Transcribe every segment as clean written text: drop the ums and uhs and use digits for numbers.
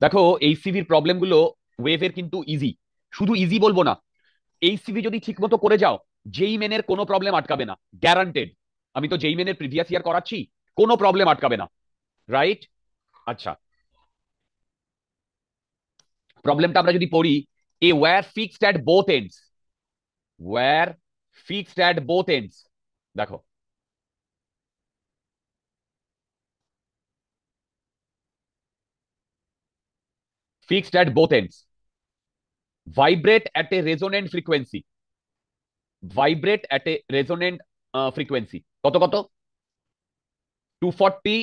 দেখো, এইচসিভির প্রবলেমগুলো ওয়েভের কিন্তু ইজি। শুধু ইজি বলবো না, এইচসিভি যদি ঠিকমতো করে যাও, যেই মেনের কোনো প্রবলেম আটকাবে না, গ্যারান্টেড। আমি তো যেই মেনের প্রিভিয়াস ইয়ার করাচ্ছি, কোনো প্রবলেম আটকাবে না। রাইট? আচ্ছা, প্রবলেমটা আমরা যদি পড়ি, a wire fixed at both ends. Wire fixed at both ends. দেখো, fixed at both ends, vibrate at a resonant frequency. Vibrate at a resonant frequency কত কত? 240,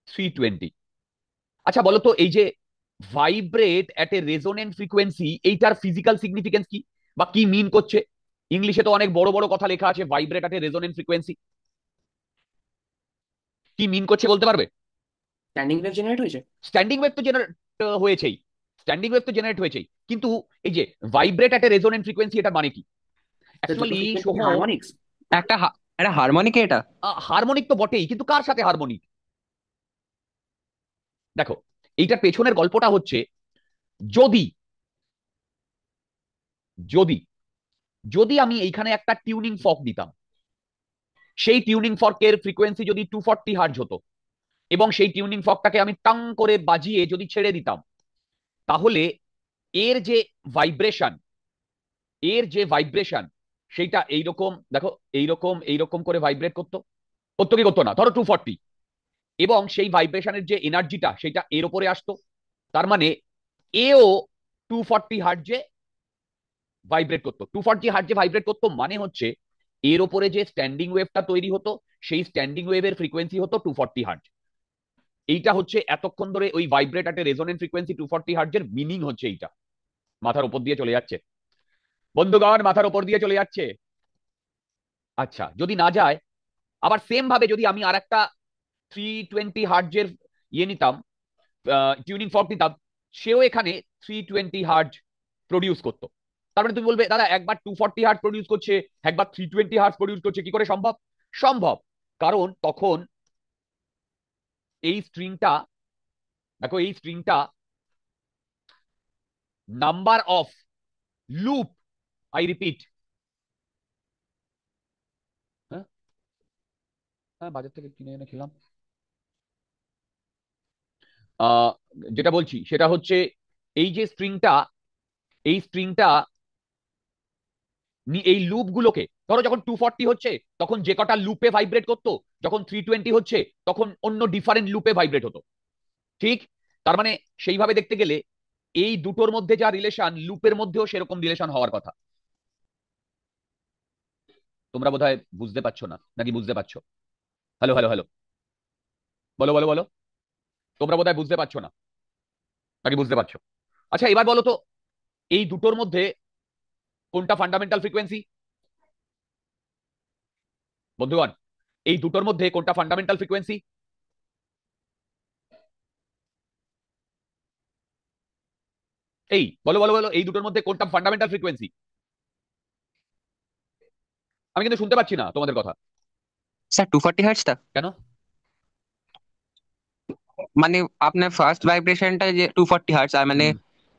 320। আচ্ছা বলো তো, এই যে vibrate at a resonant frequency, এইটার ফিজিক্যাল সিগনিফিকেন্স কি, বা কি মিন করছে? ইংলিশে তো অনেক বড় বড় কথা লেখা আছে, vibrate at a resonant frequency কি মিন করছে বলতে পারবে? স্ট্যান্ডিং ওয়েভ জেনারেট হয়েছে। স্ট্যান্ডিং ওয়েভ তো জেনারেট হয়েছেই। স্ট্যান্ডিং ওয়েভ তো জেনারেট হয়েছেই, কিন্তু এই যে vibrate at a resonant frequency, এটা মানে কি এটা দুটো অ্যাকচুয়ালি ফ্রিকোয়েন্সি সোহম? হারমোনিক্স। একটা একটা হারমোনিক এটা। হারমোনিক তো বটেই, কিন্তু কার সাথে হারমোনিক? দেখো, এইটার পেছনের গল্পটা হচ্ছে, যদি যদি যদি আমি এইখানে একটা টিউনিং ফর্ক দিতাম, সেই টিউনিং ফর্কের ফ্রিকোয়েন্সি যদি 240 হার্জ হতো, এবং সেই টিউনিং ফর্কটাকে আমি টাং করে বাজিয়ে যদি ছেড়ে দিতাম, তাহলে এর যে ভাইব্রেশন, এর যে ভাইব্রেশন সেইটা এইরকম, দেখো, এইরকম এইরকম করে ভাইব্রেট করতো। করতো কি করতো না? ধরো 240, এবং সেই ভাইব্রেশনের যে এনার্জিটা সেটা এর উপরে আসতো। তার মানে এও 240 হার্জে ভাইব্রেট করতো। 240 হার্জে ভাইব্রেট করতো মানে হচ্ছে, এর ওপরে যে স্ট্যান্ডিং ওয়েভটা তৈরি হতো, সেই স্ট্যান্ডিং ওয়েভের ফ্রিকোয়েন্সি হতো 240 হার্জ। এইটা হচ্ছে এতক্ষণ ধরে ওই ভাইব্রেট অ্যাট রেজোনেন্ট ফ্রিকোয়েন্সি 240 হার্জের মিনিং হচ্ছে এইটা। মাথার উপর দিয়ে চলে যাচ্ছে বন্ধুগণ, মাথার উপর দিয়ে চলে যাচ্ছে। আচ্ছা, যদি না যায়, আবার সেম ভাবে যদি আমি আর একটা 320 হার্জের ইয়ে নিতাম, টিউনিং ফর্ক নিতাম, সেও এখানে 320 হার্জ প্রডিউস করতো। তার মানে তুমি বলবে, দাদা একবার 240 হার্জ প্রডিউস করছে, একবার 320 হার্জ প্রডিউস করছে, কি করে সম্ভব? সম্ভব, কারণ তখন এই স্ট্রিংটা, দেখো এই স্ট্রিংটা, number of loop, I repeat, হ্যাঁ, হ্যাঁ, বাজার থেকে কিনে এনে খেলাম। আহ, যেটা বলছি সেটা হচ্ছে, এই যে স্ট্রিংটা, এই স্ট্রিংটা, এই লুপ গুলোকে, ধরো যখন 240 হচ্ছে তখন যে কটা লুপে ভাইব্রেট করতো, যখন 320 হচ্ছে তখন অন্য ডিফারেন্ট লুপে ভাইব্রেট হতো। ঠিক? তার মানে সেইভাবে দেখতে গেলে এই দুটোর মধ্যে যা রিলেশন, লুপের মধ্যেও সেরকম রিলেশন হওয়ার কথা। তোমরা বোধহয় বুঝতে পারছো না, নাকি বুঝতে পারছো? হ্যালো, হ্যালো, হ্যালো, বলো বলো বলো। তোমরা বোধহয় বুঝতে পারছো না, নাকি বুঝতে পারছো? আচ্ছা, এবার বলো তো, এই দুটোর মধ্যে কোনটা ফান্ডামেন্টাল ফ্রিকোয়েন্সি? বন্ধুগণ, এই দুটোর মধ্যে কোনটা ফান্ডামেন্টাল ফ্রিকোয়েন্সি? এই বলো বলো বলো, এই দুটোর মধ্যে কোনটা ফান্ডামেন্টাল ফ্রিকোয়েন্সি? আমি কিন্তু শুনতে পাচ্ছি না তোমাদের কথা। স্যার 240 হার্টজটা। কেন? মানে আপনার ফার্স্ট ভাইব্রেশনটা যে 240 হার্টজ, আর মানে হুম,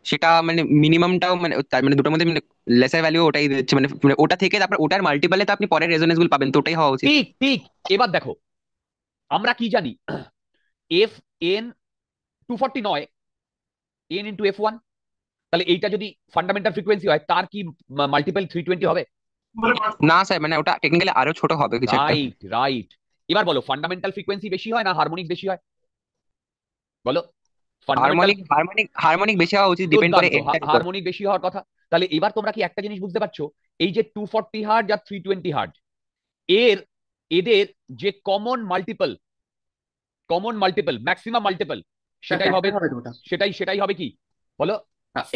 সেটা মানে মিনিমামটাও মানে তার মানে দুটোর মধ্যে মানে লেসার ভ্যালু ওটাই দিচ্ছে, মানে মানে ওটা থেকে তারপর ওটার মাল্টিপলে তো আপনি পরের রেজোনেন্স গুলো পাবেন, তো ওটাই হওয়া উচিত। ঠিক ঠিক। এবার দেখো, আমরা কি জানি? এফ এন 240 নয়, এন ইন্টু F1। তাহলে এইটা যদি ফান্ডামেন্টাল ফ্রিকোয়েন্সি হয়, তার কি মাল্টিপল 320 হবে? না স্যার, মানে ওটা টেকনিক্যালি আরো ছোট হবে কিছু একটা। Right, right. এবার বলো, ফান্ডামেন্টাল ফ্রিকোয়েন্সি বেশি হয় না হারমোনিক বেশি হয়? বলো, ফান্ডামেন্টাল। হারমোনিক বেশি হওয়া উচিত, ডিপেন্ড করে দুর্দান্ত, এন্ডটার উপর। হারমোনিক বেশি হওয়ার কথা। তাহলে এবার তোমরা কি একটা জিনিস বুঝতে পারছো? এই যে 240 হার্জ আর 320 হার্জ, এর এদের যে common multiple maximum multiple, sir সেটাই হবে, ফ্যাক্টর হবে তো ওটা। সেটাই হবে কি? বলো।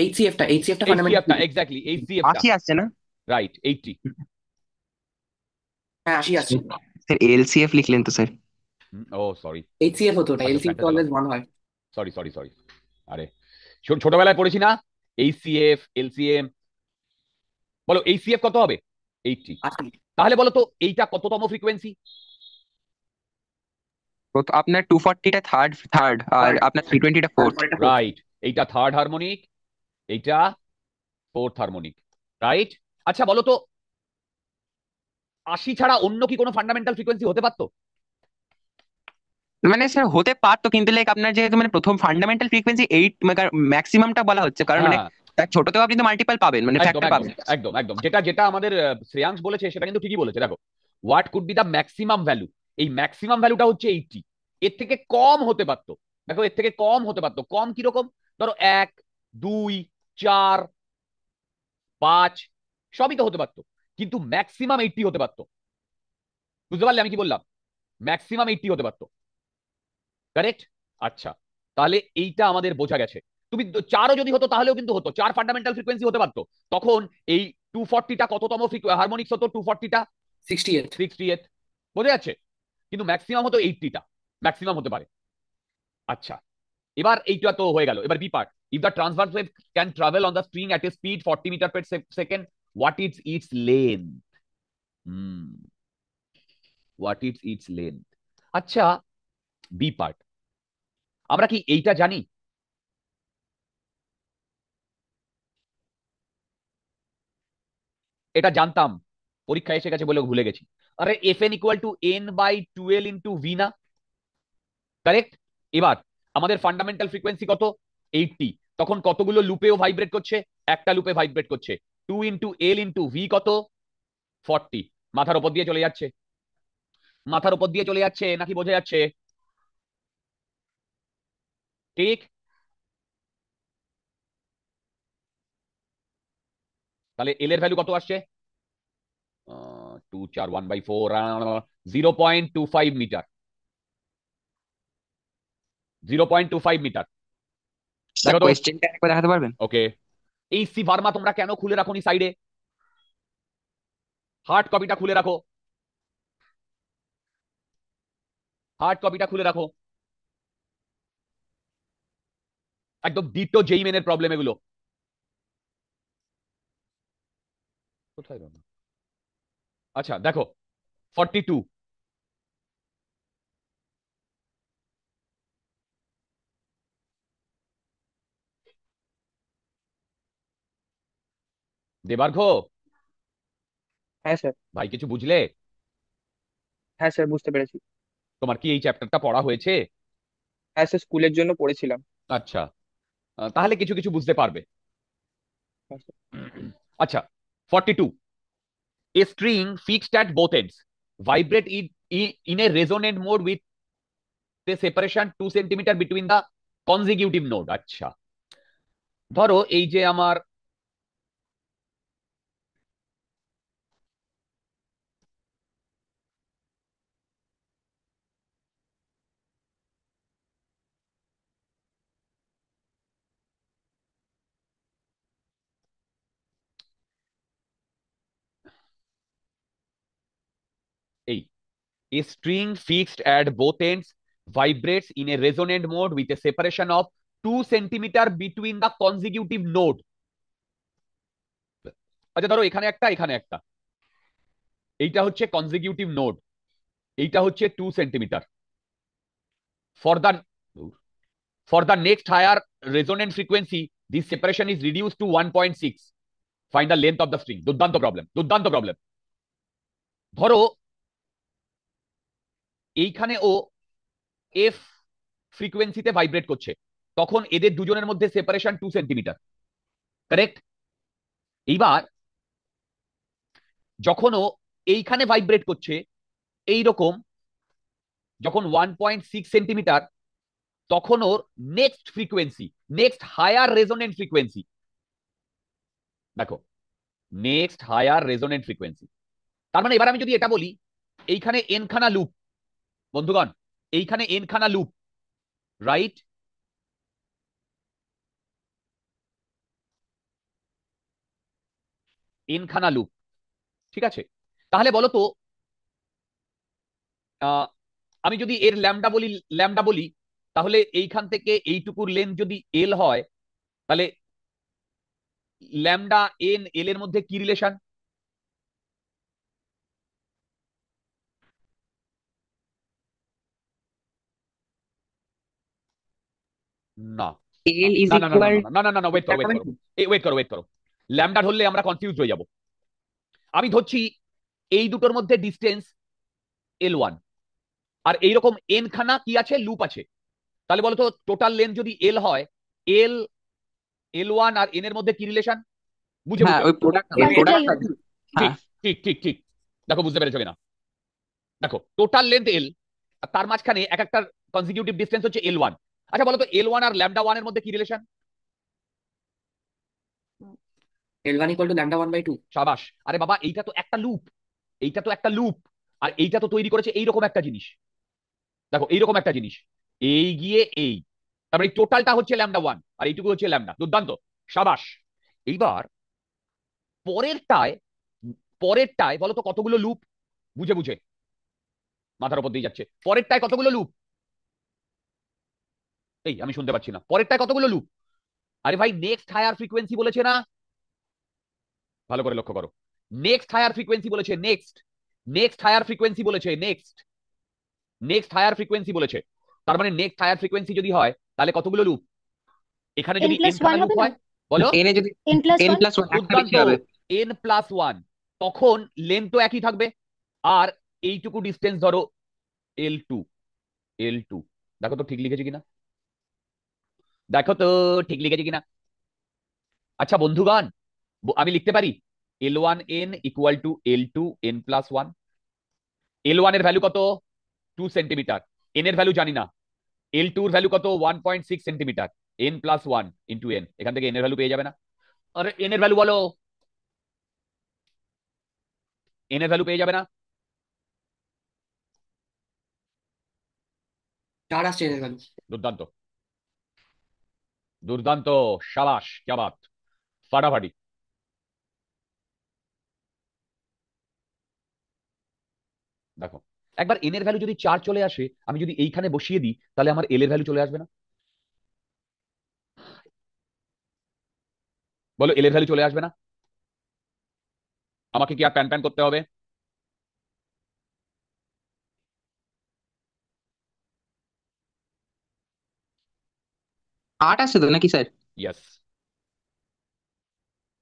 এইচসিএফটা এইচসিএফটা, ফান্ডামেন্টাল। এক্স্যাক্টলি এইচসিএফটা। 80 আসছে না? রাইট, 80। হ্যাঁ 80 আসছে। স্যার এলসিএফ লিখলেন তো স্যার। ও সরি। এইচসিএফ হতো, ওটা আচ্ছা, এলসিএফ তো ফ্যান্টাসি, অলওয়েজ 1 হয়। Sorry sorry sorry. আরে, ছোটবেলায় পড়েছি না, এইচসিএফ, এলসিএম। বলো এইচসিএফ কত হবে? 80। 80। তাহলে বলো তো, এইটা কততম ফ্রিকোয়েন্সি? তো আপনার 240টা থার্ড থার্ড আর থার্ড। আপনার 320টা আর ফোর্থ। পরেরটা ফোর্থ। রাইট। এইটা থার্ড হারমোনিক, এইটা ফোর্থ হারমোনিক, রাইট? আচ্ছা বলো তো, 80 ছাড়া অন্য কি কোনো ফান্ডামেন্টাল ফ্রিকোয়েন্সি হতে পারতো? মানে স্যার হতে পারতো, কিন্তু লাইক আপনার যেহেতু মানে প্রথম ফান্ডামেন্টাল ফ্রিকোয়েন্সি 8, ম্যাক্সিমামটা বলা হচ্ছে, কারণ মানে হ্যাঁ, তার ছোটতেও আপনি তো মাল্টিপল পাবেন, মানে একদম ফ্যাক্টর একদম পাবেন। একদম একদম, যেটা যেটা আমাদের শ্রেয়াংশ বলেছে সেটা কিন্তু ঠিকই বলেছে। দেখো, what could be the maximum value, এই ম্যাক্সিমাম ভ্যালুটা হচ্ছে 80। এর থেকে কম হতে পারতো। দেখো, এর থেকে কম হতে পারতো। কম কিরকম? ধরো 1, 2, 4, 5, সবই তো হতে পারতো, কিন্তু ম্যাক্সিমাম 80 হতে পারতো। বুঝতে পারলে আমি কি বললাম? ম্যাক্সিমাম 80 হতে পারতো, কারেক্ট? আচ্ছা, তাহলে এইটা আমাদের বোঝা গেছে। তুমি 4ও যদি হতো তাহলেও কিন্তু হতো, 4 ফান্ডামেন্টাল ফ্রিকোয়েন্সি হতে পারতো। তখন এই 240টা কততম হারমোনিক্স হতো? 240টা 60th। 60th। বোঝা যাচ্ছে? কিন্তু ম্যাক্সিমাম হতো 80টা, ম্যাক্সিমাম হতে পারে। আচ্ছা, এবার এইটা তো হয়ে গেল। এবার B part, if the transverse wave can travel on the string at a speed 40 metre per second, what is its length? Hmm, what is its length? আচ্ছা, বি পার্ট, আমরা কি এইটা জানি? এটা জানতাম, পরীক্ষায় এসে গেছে বলে ভুলে গেছি। আরে F N equal to N by 12 into V না? কারেক্ট। এবার আমাদের ফান্ডামেন্টাল ফ্রিকোয়েন্সি কত? 80। তখন কতগুলো লুপেও ভাইব্রেট করছে? একটা লুপে ভাইব্রেট করছে। 2 ইন্টু এল ইন্টু ভি কত? 40। মাথার উপর দিয়ে চলে যাচ্ছে, মাথার উপর দিয়ে চলে যাচ্ছে নাকি বোঝা যাচ্ছে? ঠিক। তাহলে এল এর ভ্যালু কত আসছে? 2, 4, 1/4, 0.25 মিটার। 0.25 মিটার। স্যার দেখো তো। কোয়েশ্চেনটা একবার দেখাতে পারবেন? ওকে, এই সি ভার্মা তোমরা কেন খুলে রাখো নি সাইডে? হার্ড কপিটা খুলে রাখো, হার্ড কপিটা খুলে রাখো। একদম ডিটো জেই মেনের প্রবলেম এগুলো। কোথায় গেল? আচ্ছা দেখো, 42। দেবার্ঘ, হ্যাঁ স্যার। ভাই কিছু বুঝলে? হ্যাঁ স্যার, বুঝতে পেরেছি। তোমার কি এই চ্যাপ্টারটা পড়া হয়েছে? হ্যাঁ স্যার, স্কুলের জন্য পড়েছিলাম। আচ্ছা, তাহলে কিছু কিছু বুঝতে পারবে। হ্যাঁ স্যার। আচ্ছা, 42, a string fixed at both ends vibrate in a resonant mode with a separation 2 centimetre between the consecutive node। আচ্ছা, ধরো এই যে আমার এই a string fixed at both ends vibrates in a resonant mode with a separation of 2 centimetre between the consecutive node। আচ্ছা ধরো এখানে একটা, এখানে একটা, এইটা হচ্ছে কনজিকিউটিভ নোড, এইটা হচ্ছে 2 centimetre. For the for the next higher resonant frequency this separation is reduce to 1.6। Find the length of the string. দুর্দান্ত প্রবলেম, দুর্দান্ত প্রবলেম। ধরো এইখানে ও এফ ফ্রিকোয়েন্সিতে ভাইব্রেট করছে, তখন এদের দুজনের মধ্যে সেপারেশন 2 সেন্টিমিটার, কারেক্ট? এইবার যখন ও এইখানে ভাইব্রেট করছে এইরকম, যখন 1.6 সেন্টিমিটার, তখন ওর next frequency, next higher resonant frequency, দেখো, নেক্সট হায়ার রেজোনেন্ট ফ্রিকোয়েন্সি। তার মানে এবার আমি যদি এটা বলি, এইখানে এন খানা লুপ, বন্ধুগণ, এইখানে এন খানা লুপ, রাইট? এন খানা লুপ, ঠিক আছে? তাহলে বলো তো, আমি যদি এর ল্যামডা বলি, ল্যামডা বলি, তাহলে এইখান থেকে এইটুকুর লেন্থ যদি এল হয়, তাহলে ল্যামডা এন এল এর মধ্যে কি রিলেশন? না, এল ইজ না না না না ইকুয়াল না না না না না, ওয়েট করো ওয়েট করো, এই ওয়েট করো। ল্যামডা ধরলে আমরা কনফিউজ হয়ে যাব। আমি ধরছি এই দুটোর মধ্যে ডিস্টেন্স L1, আর এইরকম এন খানা কি আছে, লুপ আছে। তাহলে বলো তো টোটাল লেন্থ যদি এল হয়, এল L1 আর এন এর মধ্যে কি রিলেশন? বুঝে হ্যাঁ বুঝে। ওই প্রোডাক্ট মাল্টিপ্লাই প্রোডাক্ট। ঠিক হ্যাঁ ঠিক ঠিক ঠিক। দেখো বুঝতে পেরেছো কিনা? দেখো টোটাল লেন্থ এল, আর তার মাঝখানে এক একটা কনজিকিউটিভ ডিস্টেন্স হচ্ছে L1। আচ্ছা বলো তো L1 আর ল্যামডা ওয়ান এর মধ্যে কি রিলেশন? L1 = λ1/2। সাবাস। আরে বাবা, এইটা তো একটা লুপ, এইটা তো একটা লুপ, আর এইটা তো তৈরি করেছে এইরকম একটা জিনিস। দেখো এইরকম একটা জিনিস, এই গিয়ে এই, তারপরে টোটালটা হচ্ছে λ1 আর এইটুকু হচ্ছে ল্যামডা। দুর্দান্ত, সাবাস। এইবার পরেরটায়, পরেরটায় বলো তো কতগুলো লুপ? বুঝে বুঝে, মাথার উপর দিয়ে যাচ্ছে। পরেরটায় কতগুলো লুপ? এই আমি শুনতে পাচ্ছি না, পরেরটায় কতগুলো লুপ? আরে ভাই নেক্সট হায়ার ফ্রিকোয়েন্সি বলেছে না? ভালো করে লক্ষ্য করো, নেক্সট হায়ার ফ্রিকোয়েন্সি বলেছে, নেক্সট, নেক্সট হায়ার ফ্রিকোয়েন্সি বলেছে, নেক্সট, নেক্সট হায়ার ফ্রিকোয়েন্সি বলেছে। তার মানে নেক্সট হায়ার ফ্রিকোয়েন্সি যদি হয় তাহলে কতগুলো লুপ? এখানে এন যদি প্লাস এন ওয়ান খানা লুপ হবে না? হয়, বলো। এনে যদি N plus N one. Plus one একটা বেশি দুর্দান্ত, হবে। n+1, তখন লেন্থ তো একই থাকবে। আর এইটুকু ডিস্টেন্স ধরো L2, L2। দেখো তো ঠিক লিখেছি কিনা, দেখো তো ঠিক লিখেছি কিনা। আচ্ছা বন্ধুগণ, আমি লিখতে পারি L1n = L2n+1। L1 এর ভ্যালু কত? 2 সেন্টিমিটার। এন এর ভ্যালু জানি না। L2 এর ভ্যালু কত? 1.6 সেন্টিমিটার। n+1 × n, এখান থেকে n এর ভ্যালু পেয়ে যাবে না? আরে n এর ভ্যালু বলো, n এর ভ্যালু পেয়ে যাবে না? 4 আসছে এর ভ্যালু। দুর্দান্ত, দুর্দান্ত, শাবাশ, क्या बात, ফাটাফাটি। দেখো একবার n এর ভ্যালু যদি 4 চলে আসে, আমি যদি এইখানে বসিয়ে দিই, তাহলে আমার l এর ভ্যালু চলে আসবে না? বলো l এর ভ্যালু চলে আসবে না? আমাকে কি আর প্যান প্যান করতে হবে? 8 আসছে তো নাকি স্যার? ইয়েস,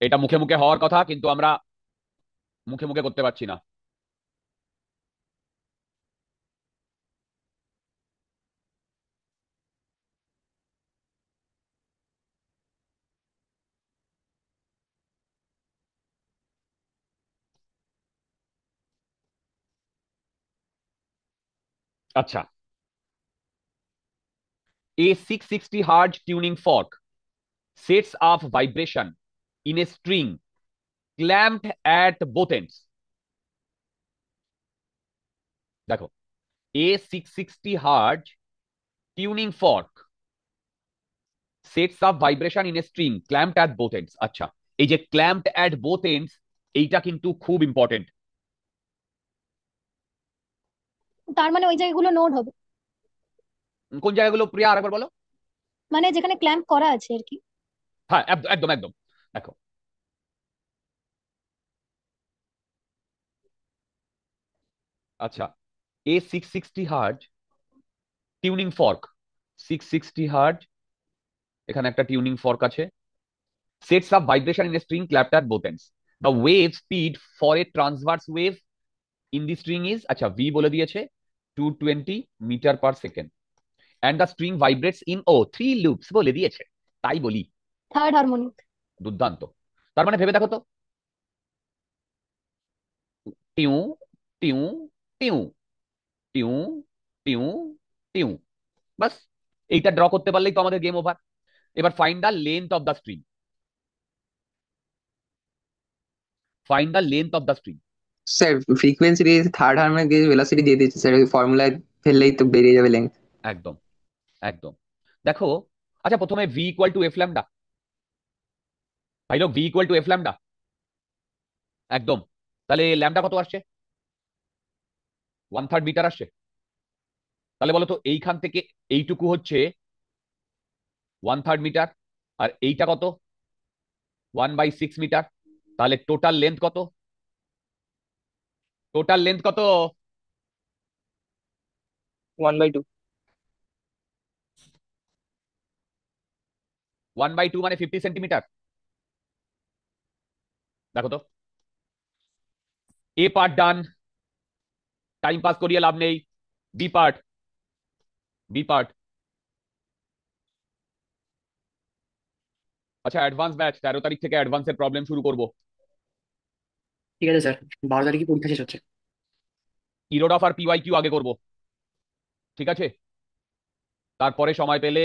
এটা মুখে মুখে হওয়ার কথা, কিন্তু আমরা মুখে মুখে করতে পারছি না। আচ্ছা, a 660 hertz tuning fork sets off vibration in a string clamped at both ends। দেখো a 660 hertz tuning fork sets off vibration in a string clamped at both ends। আচ্ছা, এই যে clamped at both ends, এইটা কিন্তু খুব important. তার মানে ওই জায়গাগুলো নোড হবে, কোন জায়গাগুলো প্রিয়া আরেকবার বলো? মানে যেখানে ক্ল্যাম্প করা আছে আর কি। হ্যাঁ একদম একদম। দেখো আচ্ছা, a 660 hertz tuning fork, 660 hertz, এখানে একটা টিউনিং ফর্ক আছে, sets up vibration in a string clamped at both ends। The wave speed for a transverse wave in the string is, আচ্ছা v বলে দিয়েছে, 220 metre per second, and the string vibrates in 3 loops বলে দিয়েছে, তাই বলি। Third harmonic. দুর্দান্ত। তার মানে ভেবে দেখো তো, টিউ টিউ টিউ টিউ টিউ টিউ, বাস এইটা ড্র করতে পারলেই তো আমাদের গেম ওভার। এবার find the length of the string, find the length of the string. Sir frequency দিয়েছে, থার্ড হারমোনিক দিয়ে ভেলোসিটি দিয়ে দিয়েছে স্যার, ওই ফর্মুলায় ফেললেই তো বেরিয়ে যাবে লেন্থ। একদম একদম। দেখো আচ্ছা, প্রথমে v = f ল্যামডা, ভাই লোক v = f ল্যামডা, একদম। তাহলে ল্যামডা কত আসছে? 1/3 মিটার আসছে। তাহলে বলো তো এইখান থেকে এইটুকু হচ্ছে 1/3 মিটার, আর এইটা কত? 1/6 মিটার। তাহলে টোটাল লেন্থ কত? টোটাল লেন্থ কত? 1/2। 1/2 মানে 50 সেন্টিমিটার। দেখো তো, A part done, time pass করিয়ে লাভ নেই। B part, B part. আচ্ছা, অ্যাডভান্স ব্যাচ, 13 তারিখ থেকে অ্যাডভান্সের প্রবলেম শুরু করব। ঠিক আছে স্যার, 12 তারিখে পরীক্ষা শেষ হচ্ছে। ইরোডফ আর পিওয়াই কিউ আগে করব, ঠিক আছে? তারপরে সময় পেলে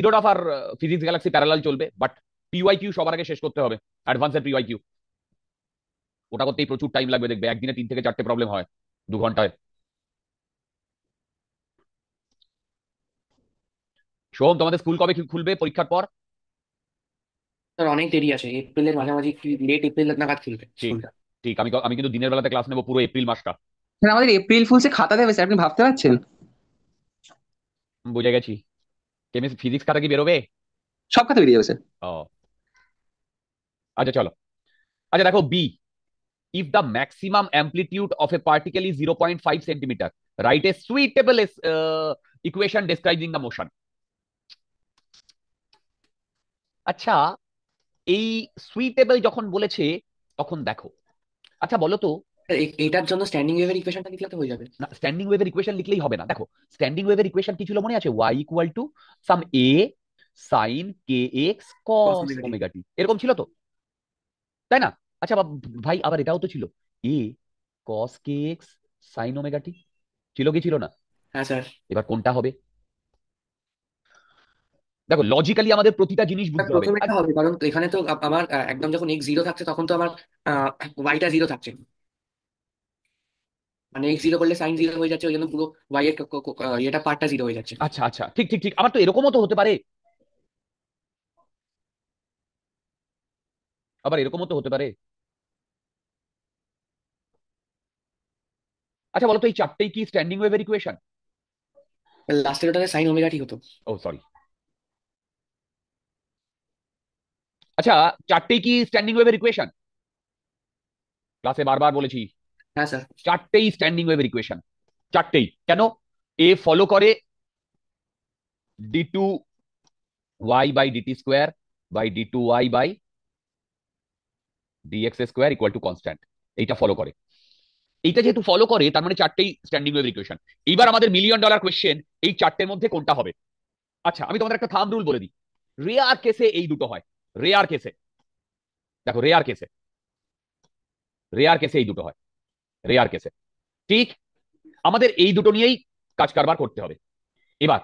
ইরোডফ আর ফিজিক্স গ্যালাক্সি প্যারালাল চলবে, বাট পিওয়াই কিউ সবার আগে শেষ করতে হবে। অ্যাডভান্সের পিওয়াই কিউ, ওটা করতেই প্রচুর টাইম লাগবে, দেখবে একদিনে 3 থেকে 4টে প্রবলেম হয় 2 ঘন্টায়। সোহম, তোমাদের স্কুল কবে খুলবে পরীক্ষার পর? স্যার অনেক দেরি আছে, এপ্রিলের মাঝামাঝি, লেট এপ্রিল নাগাদ খুলবে ঠিক, স্কুলটা। ঠিক। আমি কিন্তু দিনের বেলাতে ক্লাস নেবো পুরো এপ্রিল মাসটা। স্যার আমাদের এপ্রিল ফুলসে খাতা দেবে স্যার, আপনি ভাবতে পারছেন? বুঝে গেছি। কেমিস্ট্রি ফিজিক্স খাতা কি বেরোবে? সব খাতা বেরিয়ে যাবে স্যার। ও আচ্ছা, চলো। আচ্ছা দেখো, B, if the maximum amplitude of a particle is 0.5 centimeter, write a suitable equation describing the motion. আচ্ছা, এই সুইটেবল যখন বলেছে তখন দেখো, আচ্ছা বলো তো। স্যার, এটার জন্য স্ট্যান্ডিং ওয়েভের ইকুয়েশনটা লিখলে তো হয়ে যাবে। না, স্ট্যান্ডিং ওয়েভের ইকুয়েশন লিখলেই হবে না। দেখো, স্ট্যান্ডিং ওয়েভের ইকুয়েশন কি ছিল মনে আছে? Y equal to sum A sine K x cos cos omega t। Omega t, এরকম ছিল তো, তাই না? আচ্ছা ভাই, আবার এটাও তো ছিল, এ কস কে এক্স সাইন ওমেগা টি, ছিল কি ছিল না? হ্যাঁ স্যার। এবার কোনটা হবে? দেখো, লজিক্যালি আমাদের প্রতিটা জিনিস স্যার বুঝতে হবে। প্রথম এটা হবে, কারণ এখানে তো আমার একদম যখন x 0 থাকছে তখন তো আমার ওয়াইটা 0 থাকছে। মানে x 0 করলে সাইন 0 হয়ে যাচ্ছে, ওই জন্য পুরো ওয়াই এর এটা পার্টটা 0 হয়ে যাচ্ছে। আচ্ছা আচ্ছা, ঠিক ঠিক ঠিক। আবার তো এরকমও তো হতে পারে, আবার এরকমও তো হতে পারে। আচ্ছা বলো তো, এই চারটেই কি স্ট্যান্ডিং ওয়েভের ইকুয়েশন? লাস্টের ওটাতে সাইন ওমেগা টি হতো। ও সরি। আচ্ছা, চারটেই কি স্ট্যান্ডিং ওয়েভের ইকুয়েশন? ক্লাসে বারবার বলেছি, হ্যাঁ স্যার। চারটেই স্ট্যান্ডিং ওয়েভের ইকুয়েশন। চারটেই কেন? এ ফলো করে D two Y by DT square by D two Y by DX square equal to constant, এইটা ফলো করে। এইটা যেহেতু ফলো করে, তার মানে চারটেই স্ট্যান্ডিং ওয়েভ ইকুয়েশন। এইবার আমাদের $1,000,000 কোয়েশ্চেন, এই চারটের মধ্যে কোনটা হবে? আচ্ছা, আমি তোমাদের একটা থাম্ব রুল বলে দিই। রেয়ার কেসে এই দুটো হয়, রেয়ার কেসে। দেখো, রেয়ার কেসে, রেয়ার কেসে এই দুটো হয়, রেয়ার কেসে। ঠিক, আমাদের এই দুটো নিয়েই কাজ কারবার করতে হবে। এবার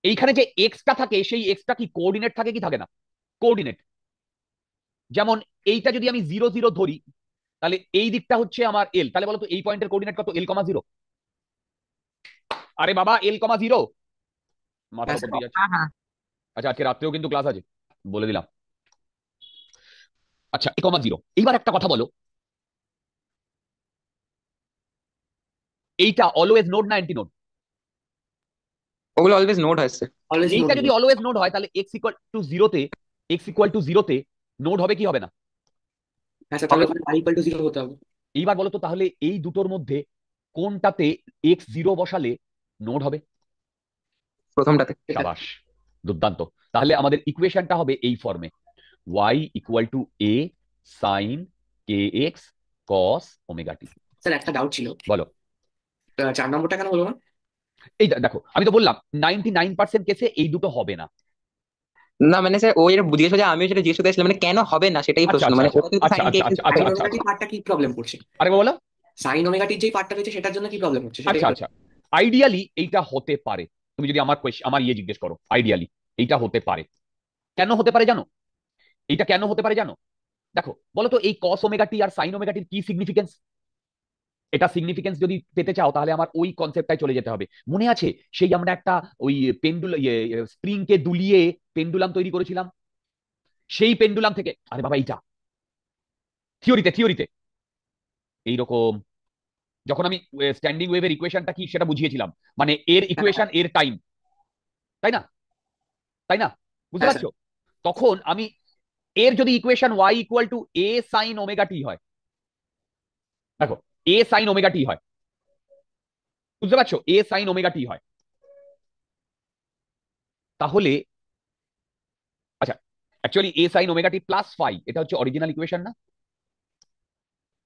এইখানে যে এক্সটা থাকে, সেই এক্সটা কি কোঅর্ডিনেট থাকে কি থাকে না? কোঅর্ডিনেট। যেমন এইটা যদি আমি 0 0 ধরি, তাহলে এই দিকটা হচ্ছে আমার এল, তাহলে বলো তো এই পয়েন্টের কোঅর্ডিনেট কত? L,0। আরে বাবা, L,0 মাথার হ্যাঁ উপর স্যার। দিয়ে যাচ্ছে। আচ্ছা, আজকে রাত্রেও কিন্তু ক্লাস আছে, বলে দিলাম। আচ্ছা, A,0। এইবার একটা কথা বলো, এইটা অলওয়েজ নোড না অ্যান্টি নোড? ওগুলো অলওয়েজ নোট হয় স্যার। অলওয়েজ নোট এইটা যদি হবে। অলওয়েজ নোড হয়, তাহলে x ইকুয়াল টু জিরোতে নোড হবে কি হবে না? হ্যাঁ স্যার, তাহলে হবে। ওখানে y ইকুয়াল টু 0 হতে হবে। এইবার বলো তো, তাহলে এই দুটোর মধ্যে কোনটাতে x0 বসালে নোড হবে? প্রথমটাতে। সেটা। সাবাস, দুর্দান্ত। তাহলে আমাদের ইকুয়েশনটা হবে এই ফর্মে, y equal to A sine K X cos omega T. Sir একটা ডাউট ছিল, বলো। 4 নম্বরটা কেন হলো না? এই দেখো, আমি তো বললাম 99% কেসে এই দুটো হবে না। না মানে স্যার, ও যেটা জিজ্ঞেস করছে, আমিও সেটা জিজ্ঞেস করতে চাইছিলাম, মানে কেন হবে না সেটাই আচ্ছা প্রশ্ন, আচ্ছা মানে আচ্ছা ওটা তো আচ্ছা সাইন কে আচ্ছা আচ্ছা আচ্ছা সাইন আচ্ছা ওমেগাটির পার্টটা কি প্রবলেম করছে? আরে বলো। সাইন ওমেগাটির যেই পার্টটা রয়েছে সেটার জন্য কি প্রবলেম হচ্ছে সেটা আচ্ছা একটু। আচ্ছা, আইডিয়ালি এইটা হতে পারে। তুমি যদি আমার জিজ্ঞেস করো, আইডিয়ালি এইটা হতে পারে। কেন হতে পারে জানো? এইটা কেন হতে পারে জানো? দেখো, বলো তো, এই কস ওমেগাটি আর সাইন ওমেগাটির কি সিগনিফিকেন্স? এটা সিগনিফিকেন্স যদি পেতে চাও, তাহলে আমার ওই কনসেপ্টটাই চলে যেতে হবে। মনে আছে সেই আমরা একটা ওই স্প্রিং কে দুলিয়ে পেন্ডুলাম তৈরি করেছিলাম? সেই পেন্ডুলাম থেকে, আরে বাবা, এইটা থিওরিতে থিওরিতে এইরকম, যখন আমি স্ট্যান্ডিং ওয়েভের ইকুয়েশনটা কি সেটা বুঝিয়েছিলাম, মানে এর হ্যাঁ ইকুয়েশন এর টাইম, তাই না? তাই না? বুঝতে হ্যাঁ স্যার। পারছো? তখন আমি এর যদি equation y equal to A sine omega t হয়, দেখো, এ সাইন ওমেগা টি হয়, বুঝতে পারছো? এ সাইন ওমেগা টি হয়, তাহলে আচ্ছা, অ্যাকচুয়ালি এ সাইন ওমেগা টি প্লাস ফাই এটা হচ্ছে অরিজিনাল ইকুয়েশন না?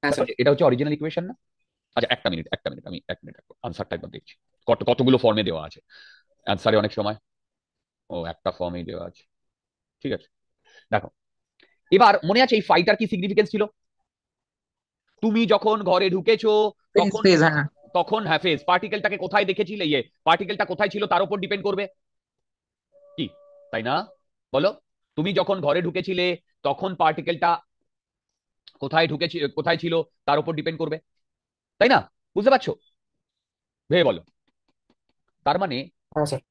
হ্যাঁ স্যার। এটা হচ্ছে অরিজিনাল ইকুয়েশন না? আচ্ছা, একটা মিনিট, আমি এক মিনিট আনসারটা একবার দেখছি। কতগুলো ফর্মে দেওয়া আছে অ্যান্সারে অনেক সময়। ও, একটা ফর্মেই দেওয়া আছে, ঠিক আছে। দেখো, এবার মনে আছে এই ফাইটার কি সিগনিফিকেন্স ছিল? তুমি যখন ঘরে ঢুকেছো ফেজ তখন, ফেজ হ্যাঁ। হ্যাঁ ফেজ, পার্টিকেলটাকে কোথায় দেখেছিলে, ইয়ে পার্টিকেলটা কোথায় ছিল তার উপর ডিপেন্ড করবে, কি তাই না? বলো, তুমি যখন ঘরে ঢুকেছিলে তখন পার্টিকেলটা কোথায় ছিল তার উপর ডিপেন্ড করবে, তাই না? বুঝতে পারছো? ভেবে বলো। তার মানে হ্যাঁ স্যার।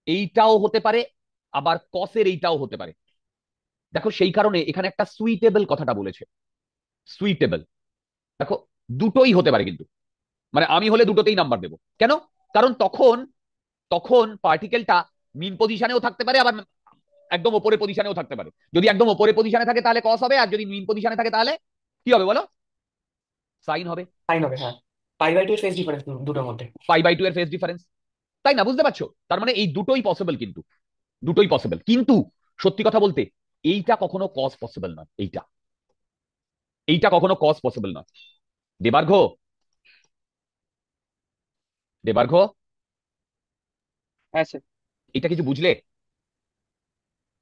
এইটাও হতে পারে, আবার কসের এইটাও হতে পারে। দেখো, সেই কারণে এখানে একটা সুইটেবল কথাটা বলেছে, সুইটেবল। দেখো, দুটোই হতে পারে কিন্তু, মানে আমি হলে দুটোতেই নাম্বার দেবো। কেন? কারণ তখন তখন পার্টিকেলটা মিন পজিশনেও থাকতে পারে, আবার একদম ওপরের পজিশনেও থাকতে পারে। যদি একদম ওপরের পজিশনে থাকে তাহলে কস হবে, আর যদি মিন পজিশনে থাকে তাহলে কি হবে বলো? সাইন হবে। সাইন হবে, হ্যাঁ। পাই/2 এর ফেজ ডিফারেন্স দুটোর মধ্যে। π/2 এর ফেজ ডিফারেন্স, তাই না? বুঝতে পারছো? তার মানে এই দুটোই পসিবল, কিন্তু দুটোই পসিবল, কিন্তু সত্যি কথা বলতে এইটা কখনো কস পসিবল নয়, এইটা কখনো কস পসিবল নয়। দেবার্ঘ, দেবার্ঘ, হ্যাঁ স্যার। এটা কিছু বুঝলে?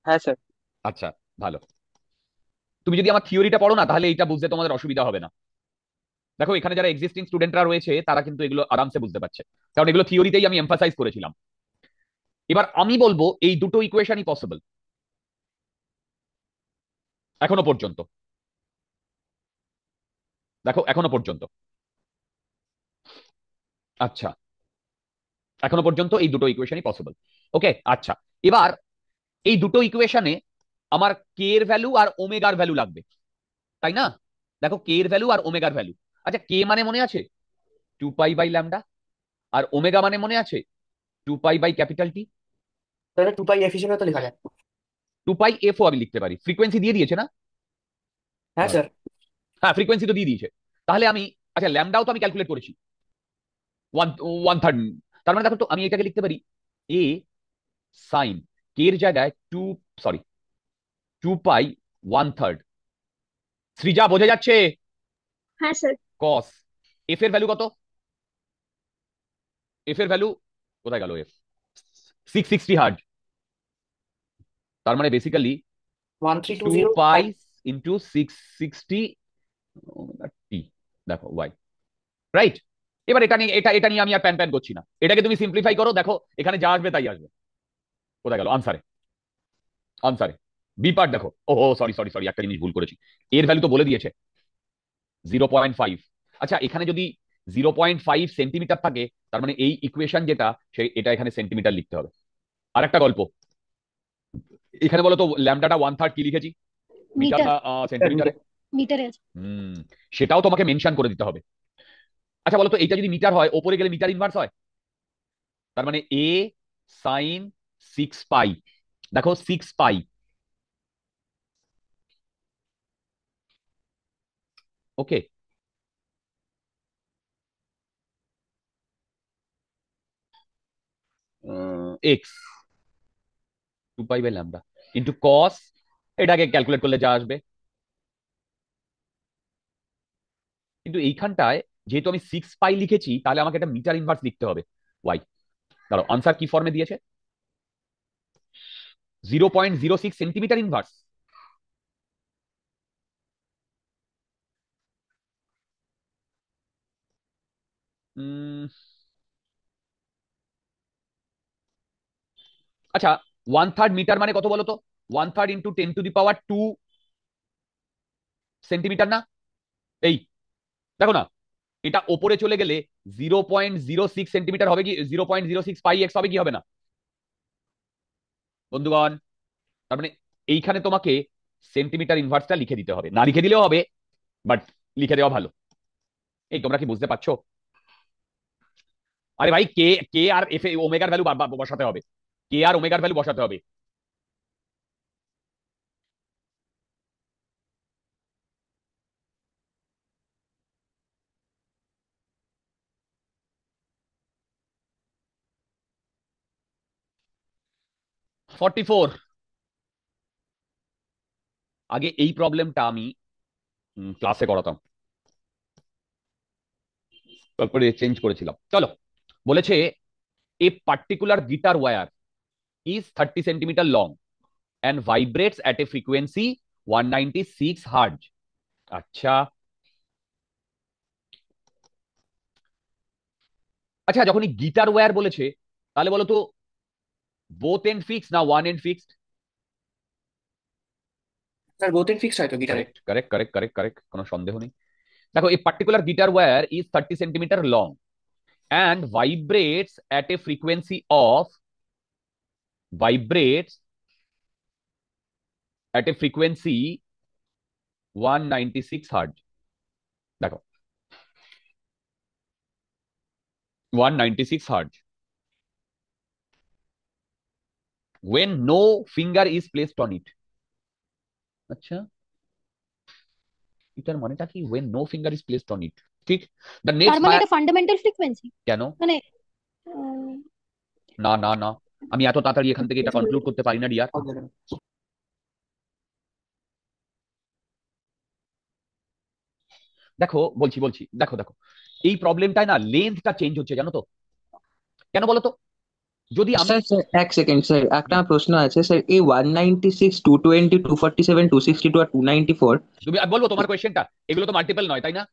হ্যাঁ স্যার। আচ্ছা, ভালো। তুমি যদি আমার থিওরিটা পড়ো না তাহলে এটা বুঝতে তোমাদের অসুবিধা হবে না। দেখো, এখানে যারা এক্সিস্টিং স্টুডেন্টরা রয়েছে তারা কিন্তু এগুলো আরামসে বুঝতে পারছে, কারণ এগুলো থিওরিতেই আমি এমফাসাইজ করেছিলাম। এবার আমি বলবো এই দুটো ইকুয়েশনই পসিবল এখনো পর্যন্ত। দেখো, এখনো পর্যন্ত, আচ্ছা, এখনো পর্যন্ত এই দুটো ইকুয়েশনই পসিবল। ওকে, আচ্ছা। এবার এই দুটো ইকুয়েশনে আমার কে এর ভ্যালু আর ওমেগার ভ্যালু লাগবে, তাই না? দেখো, কে এর ভ্যালু আর ওমেগার ভ্যালু। আচ্ছা, কে মানে মনে আছে 2π/λ, আর ওমেগা মানে মনে আছে 2π/T। তাহলে 2π/f হিসেবে তো লেখা যায়। 2π/f আমি লিখতে পারি, ফ্রিকোয়েন্সি দিয়ে দিয়েছে না? হ্যাঁ স্যার। হ্যাঁ, ফ্রিকোয়েন্সি তো দিয়ে দিয়েছে। তাহলে আমি, আচ্ছা, ল্যামডাও তো আমি ক্যালকুলেট করেছি, ওয়ান ওয়ান থার্ড। তার মানে দেখো তো, আমি এটাকে লিখতে পারি এ সাইন কে এর জায়গায় সরি 2π/1/3। সৃজা, বোঝা যাচ্ছে? হ্যাঁ স্যার। কস এফ এর ভ্যালু কত? এফ এর ভ্যালু কোথায় গেল? F 660 hertz. তার মানে বেসিক্যালি 2π 13205। ইন্টু 660 টি, দেখো ওয়াই, রাইট? এবার এটা নিয়ে আমি আর প্যান প্যান করছি না, এটাকে তুমি সিম্পলিফাই করো, দেখো এখানে যা আসবে তাই আসবে। কোথায় গেল আনসারে? আনসারে বি পার্ট দেখো, ওহো সরি সরি সরি, একটা জিনিস ভুল করেছি। এর ভ্যালু তো বলে দিয়েছে 0.5। আচ্ছা, এখানে যদি 0.5 সেন্টিমিটার থাকে, তার মানে এই ইকুয়েশন যেটা, সেই এটা এখানে সেন্টিমিটার লিখতে হবে। আর একটা গল্প, এখানে বলো তো ল্যামডাটা 1/3 কি লিখেছি, মিটার মিটার। না সেন্টিমিটারে? মিটারে আছে। হুম, সেটাও তোমাকে মেনশন করে দিতে হবে। আচ্ছা, বলো তো এইটা যদি মিটার হয়, ওপরে গেলে মিটার ইনভার্স হয়, তার মানে এ সাইন 6π, দেখো 6π, ওকে। এক্স 2π/λ ইন্টু কস, এটাকে ক্যালকুলেট করলে যা আসবে। কিন্তু এইখানটায় যেহেতু আমি 6π লিখেছি, তাহলে আমাকে একটা মিটার ইনভার্স লিখতে হবে, ওয়াই। দাঁড়াও, আনসার কি ফর্মে দিয়েছে? 0.06 সেন্টিমিটার ইনভার্স। আচ্ছা, 1/3 মিটার মানে কত বলো তো? 1/3 ইন্টু 10⁻²সেন্টিমিটার না? এই দেখো না, এটা ওপরে চলে গেলে 0.06 সেন্টিমিটার হবে কি, 0.06 πx হবে কি, হবে না বন্ধুগণ? তার মানে এইখানে তোমাকে সেন্টিমিটার ইনভার্সটা লিখে দিতে হবে, না লিখে দিলেও হবে, বাট লিখে দেওয়া ভালো। এই তোমরা কি বুঝতে পারছো? আরে ভাই, কে কে আর এফ ওমেগার ভ্যালু বসাতে হবে, কে আর ওমেগার ভ্যালু বসাতে হবে। 44। আগে এই প্রবলেমটা আমি ক্লাসে করাতাম, তারপরে চেঞ্জ করেছিলাম। চলো, বলেছে a particular guitar wire is 30 centimetre long and vibrates at a frequency 196 hertz. আচ্ছা আচ্ছা, যখন গিটার ওয়্যার বলেছে তাহলে বলো তো বোথ এন্ড ফিক্সড না one end fixed? Sir both end fixed হয় তো গিটারে। Correct correct correct correct correct, কোনো সন্দেহ নেই। দেখো, এই particular guitar wire is 30 centimetre long and vibrates at a frequency of vibrates at a frequency 196 hertz। দেখো 196 hertz when no finger is placed on it। আচ্ছা, এটার মানেটা কি when no finger is placed on it? ঠিক। the তার next মানে এটা fundamental frequency, কেন? মানে উম, না না না, আমি এত তাড়াতাড়ি এখান থেকে এটা কনক্লুড করতে পারি না ডিয়ার। দেখো বলছি বলছি, দেখো দেখো, এই প্রবলেমটায় না লেন্থটা চেঞ্জ হচ্ছে, জানো তো কেন বলো তো? যদি আমি স্যার স্যার এক সেকেন্ড স্যার, একটা আমার প্রশ্ন আছে স্যার। এই 196, 220, 247, 262 আর 294, তুমি বলবো তোমার কোয়েশ্চেনটা, এগুলো তো মাল্টিপল নয় তাই না?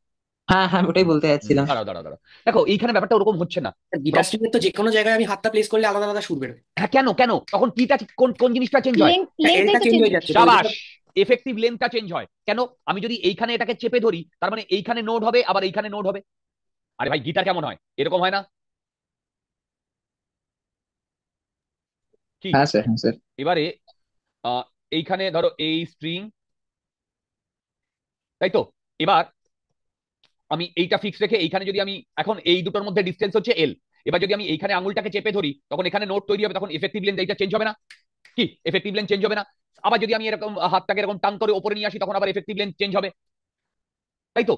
হ্যাঁ হ্যাঁ ওটাই বলতে যাচ্ছিলাম। দাঁড়াও দাঁড়াও দাঁড়াও, দেখো এইখানে ব্যাপারটা ওরকম হচ্ছে না। গিটার স্ট্রিংয়ের তো যে কোনো জায়গায় আমি হাতটা প্লেস করলে আলাদা আলাদা সুর বেরোয়। হ্যাঁ, কেন কেন তখন কিটা কোন কোন জিনিসটা চেঞ্জ হয়? লেন্থ এলটা তো চেঞ্জ চেঞ্জ হয়ে হচ্ছে। যাচ্ছে তো ওই সাবাস, জন্য। এফেক্টিভ লেন্থটা চেঞ্জ হয় কেন? আমি যদি এইখানে এটাকে চেপে ধরি তার মানে এইখানে নোড হবে, আবার এইখানে নোড হবে। আরে ভাই, গিটার কেমন হয়? এরকম হয় না কি? হ্যাঁ স্যার, হ্যাঁ স্যার। এবারে আহ, এইখানে ধরো এই স্ট্রিং, তাই তো? এবার আমি এইটা ফিক্স রেখে এইখানে যদি আমি এখন এই দুটোর মধ্যে ডিসটেন্স হচ্ছে এল, এবার যদি আমি এইখানে আঙুলটাকে চেপে ধরি তখন এখানে নোট তৈরি হবে, তখন এফেক্টিভ লেন্থ এইটা চেঞ্জ হবে না কি? এফেক্টিভ লেন্থ চেঞ্জ হবে না? আবার যদি আমি এরকম হাতটাকে এরকম টান করে উপরে নিয়ে আসি তখন আবার এফেক্টিভ লেন্থ চেঞ্জ হবে, তাই তো?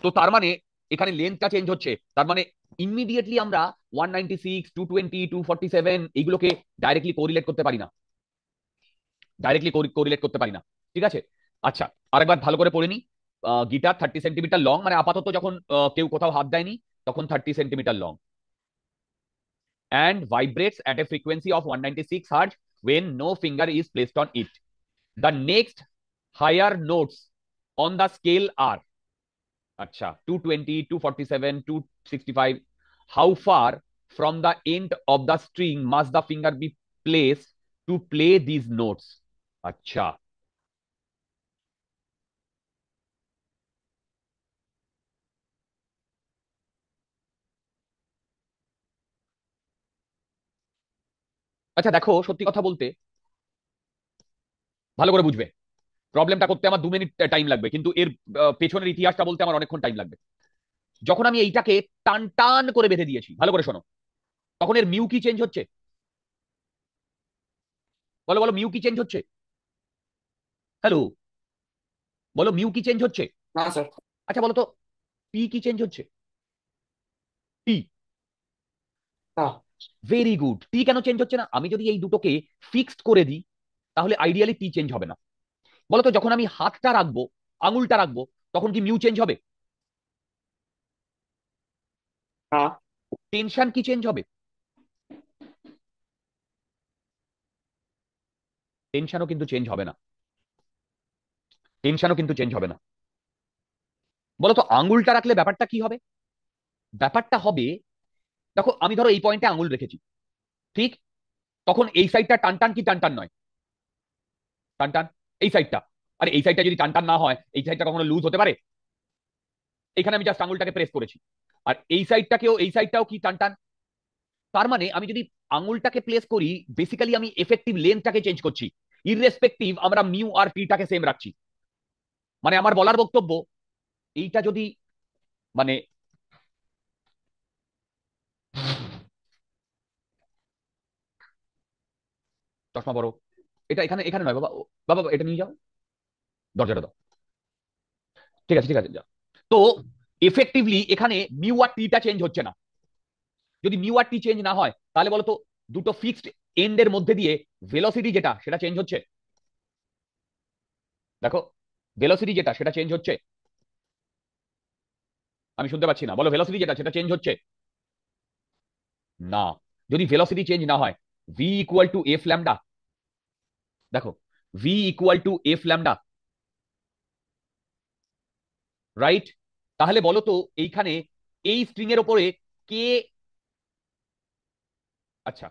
তো তার মানে এখানে লেন্থটা চেঞ্জ হচ্ছে, তার মানে ইমিডিয়েটলি আমরা 196, 220, 247 এইগুলোকে ডাইরেক্টলি কোরিলেট করতে পারি না, ডাইরেক্টলি কোরিলেট করতে পারি না। ঠিক আছে, আচ্ছা আরেকবার ভালো করে পড়ে নি। গিটার 30 সেন্টিমিটার লং, মানে আপাতত যখন কেউ কোথাও হাত দেয়নি তখন 30 centimetre long, and vibrates at a frequency of 196 hertz when no finger is placed on it. The next higher notes on the scale are, acha, 220, 247, 265. How far from the end of the string must the finger be placed to play these notes? Acha, আচ্ছা দেখো, সত্যি কথা বলতে ভালো করে বুঝবে, প্রবলেমটা করতে আমার 2 মিনিট টাইম লাগবে, কিন্তু এর পেছনের ইতিহাসটা বলতে আমার অনেকক্ষণ টাইম লাগবে। যখন আমি এইটাকে টান টান করে বেঁধে দিয়েছি, ভালো করে শোনো, তখন এর মিউ কি চেঞ্জ হচ্ছে? বলো বলো, মিউ কি চেঞ্জ হচ্ছে? হ্যালো, বলো মিউ কি চেঞ্জ হচ্ছে? না স্যার। আচ্ছা বলো তো, পি কি চেঞ্জ হচ্ছে? টি। না। ভেরি গুড, টি কেন চেঞ্জ হচ্ছে না? আমি যদি এই দুটোকে ফিক্সড করে দিই তাহলে আইডিয়ালি টি চেঞ্জ হবে না। বলো তো, যখন আমি হাতটা রাখবো, আঙুলটা রাখবো, তখন কি মিউ চেঞ্জ হবে? না। টেনশন কি চেঞ্জ হবে? টেনশনও কিন্তু চেঞ্জ হবে না, টেনশনও কিন্তু চেঞ্জ হবে না। বলো তো, আঙুলটা রাখলে ব্যাপারটা কি হবে? ব্যাপারটা হবে, দেখো আমি ধরো এই পয়েন্টে আঙুল রেখেছি, ঠিক? তখন এই সাইডটা টান টান কি টান টান নয়? টান টান। এই সাইডটা, আরে এই সাইডটা যদি টান টান না হয় এই সাইডটা কখনো লুজ হতে পারে? এখানে আমি জাস্ট আঙুলটাকে প্রেস করেছি, আর এই সাইডটাকেও, এই সাইডটাও কি টান টান। তার মানে আমি যদি আঙুলটাকে প্লেস করি, বেসিক্যালি আমি এফেক্টিভ লেন্থটাকে চেঞ্জ করছি, ইররেসপেক্টিভ আমরা মিউ আর টিটাকে সেম রাখছি। মানে আমার বলার বক্তব্য, এইটা যদি মানে চশমা পরো, এটা এখানে এখানে নয় বাবা, বাবা এটা নিয়ে যাও, দরজাটা দাও। ঠিক আছে ঠিক আছে, যাও। তো এফেক্টিভলি এখানে মিউ আর টিটা চেঞ্জ হচ্ছে না। যদি মিউ আর টি চেঞ্জ না হয় তাহলে বলো তো দুটো ফিক্সড এন্ড এর মধ্যে দিয়ে ভেলোসিটি যেটা সেটা চেঞ্জ হচ্ছে। দেখো ভেলোসিটি যেটা সেটা চেঞ্জ হচ্ছে। আমি শুনতে পাচ্ছি না, বলো ভেলোসিটি যেটা সেটা চেঞ্জ হচ্ছে না। যদি ভেলোসিটি চেঞ্জ না হয়, v equal to f lambda, দেখো v equal to f lambda, right? তাহলে বলো তো এইখানে এই স্ট্রিং এর উপরে কে, আচ্ছা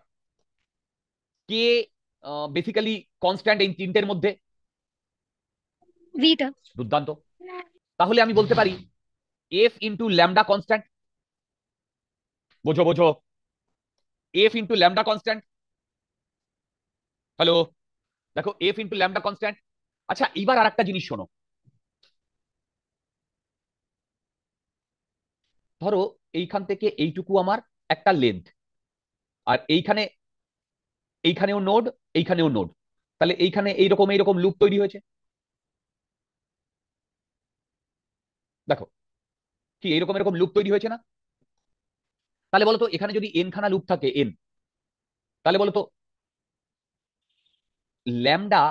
কে বেসিক্যালি কনস্ট্যান্ট এই তিনটের মধ্যে? ভিটা। দুর্দান্ত। তাহলে আমি বলতে পারি এফ ইন্টু ল্যামডা কনস্ট্যান্ট। বোঝো বোঝো, F into lambda constant. Hello, দেখো এফ ইন্টু ল্যামডা কনস্ট্যান্ট। আচ্ছা এবার আর একটা জিনিস শোনো, ধরো এইখান থেকে এইটুকু আমার একটা লেন্থ, আর এইখানে এইখানেও নোড, এইখানেও নোড, তাহলে এইখানে এইরকম এইরকম লুপ তৈরি হয়েছে। দেখো কি এইরকম এরকম লুপ তৈরি হয়েছে না? তাহলে বলতো এখানে যদি এন খানা লুপ থাকে, এন, তাহলে বলতো ল্যামডা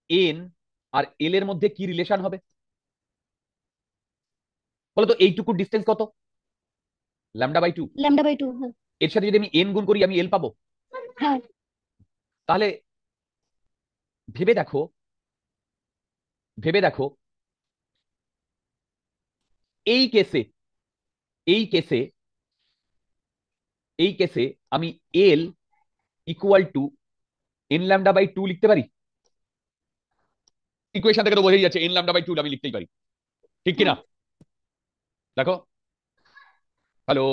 এন আর এল এর মধ্যে কি রিলেশন হবে? বলতো এইটুকু ডিস্টেন্স কত? λ/2। λ/2। হ্যাঁ। এর সাথে যদি আমি এন গুণ করি আমি এল পাবো। হ্যাঁ। তাহলে ভেবে দেখো, ভেবে দেখো এই কেসে, এই কেসে, এই কেসে আমি এল ইকুয়াল টু n λ/2 লিখতে পারি। ইকুয়েশন থেকে তো বোঝাই যাচ্ছে n λ/2 আমি লিখতেই পারি, ঠিক কিনা? হ্যাঁ। দেখো, হ্যালো,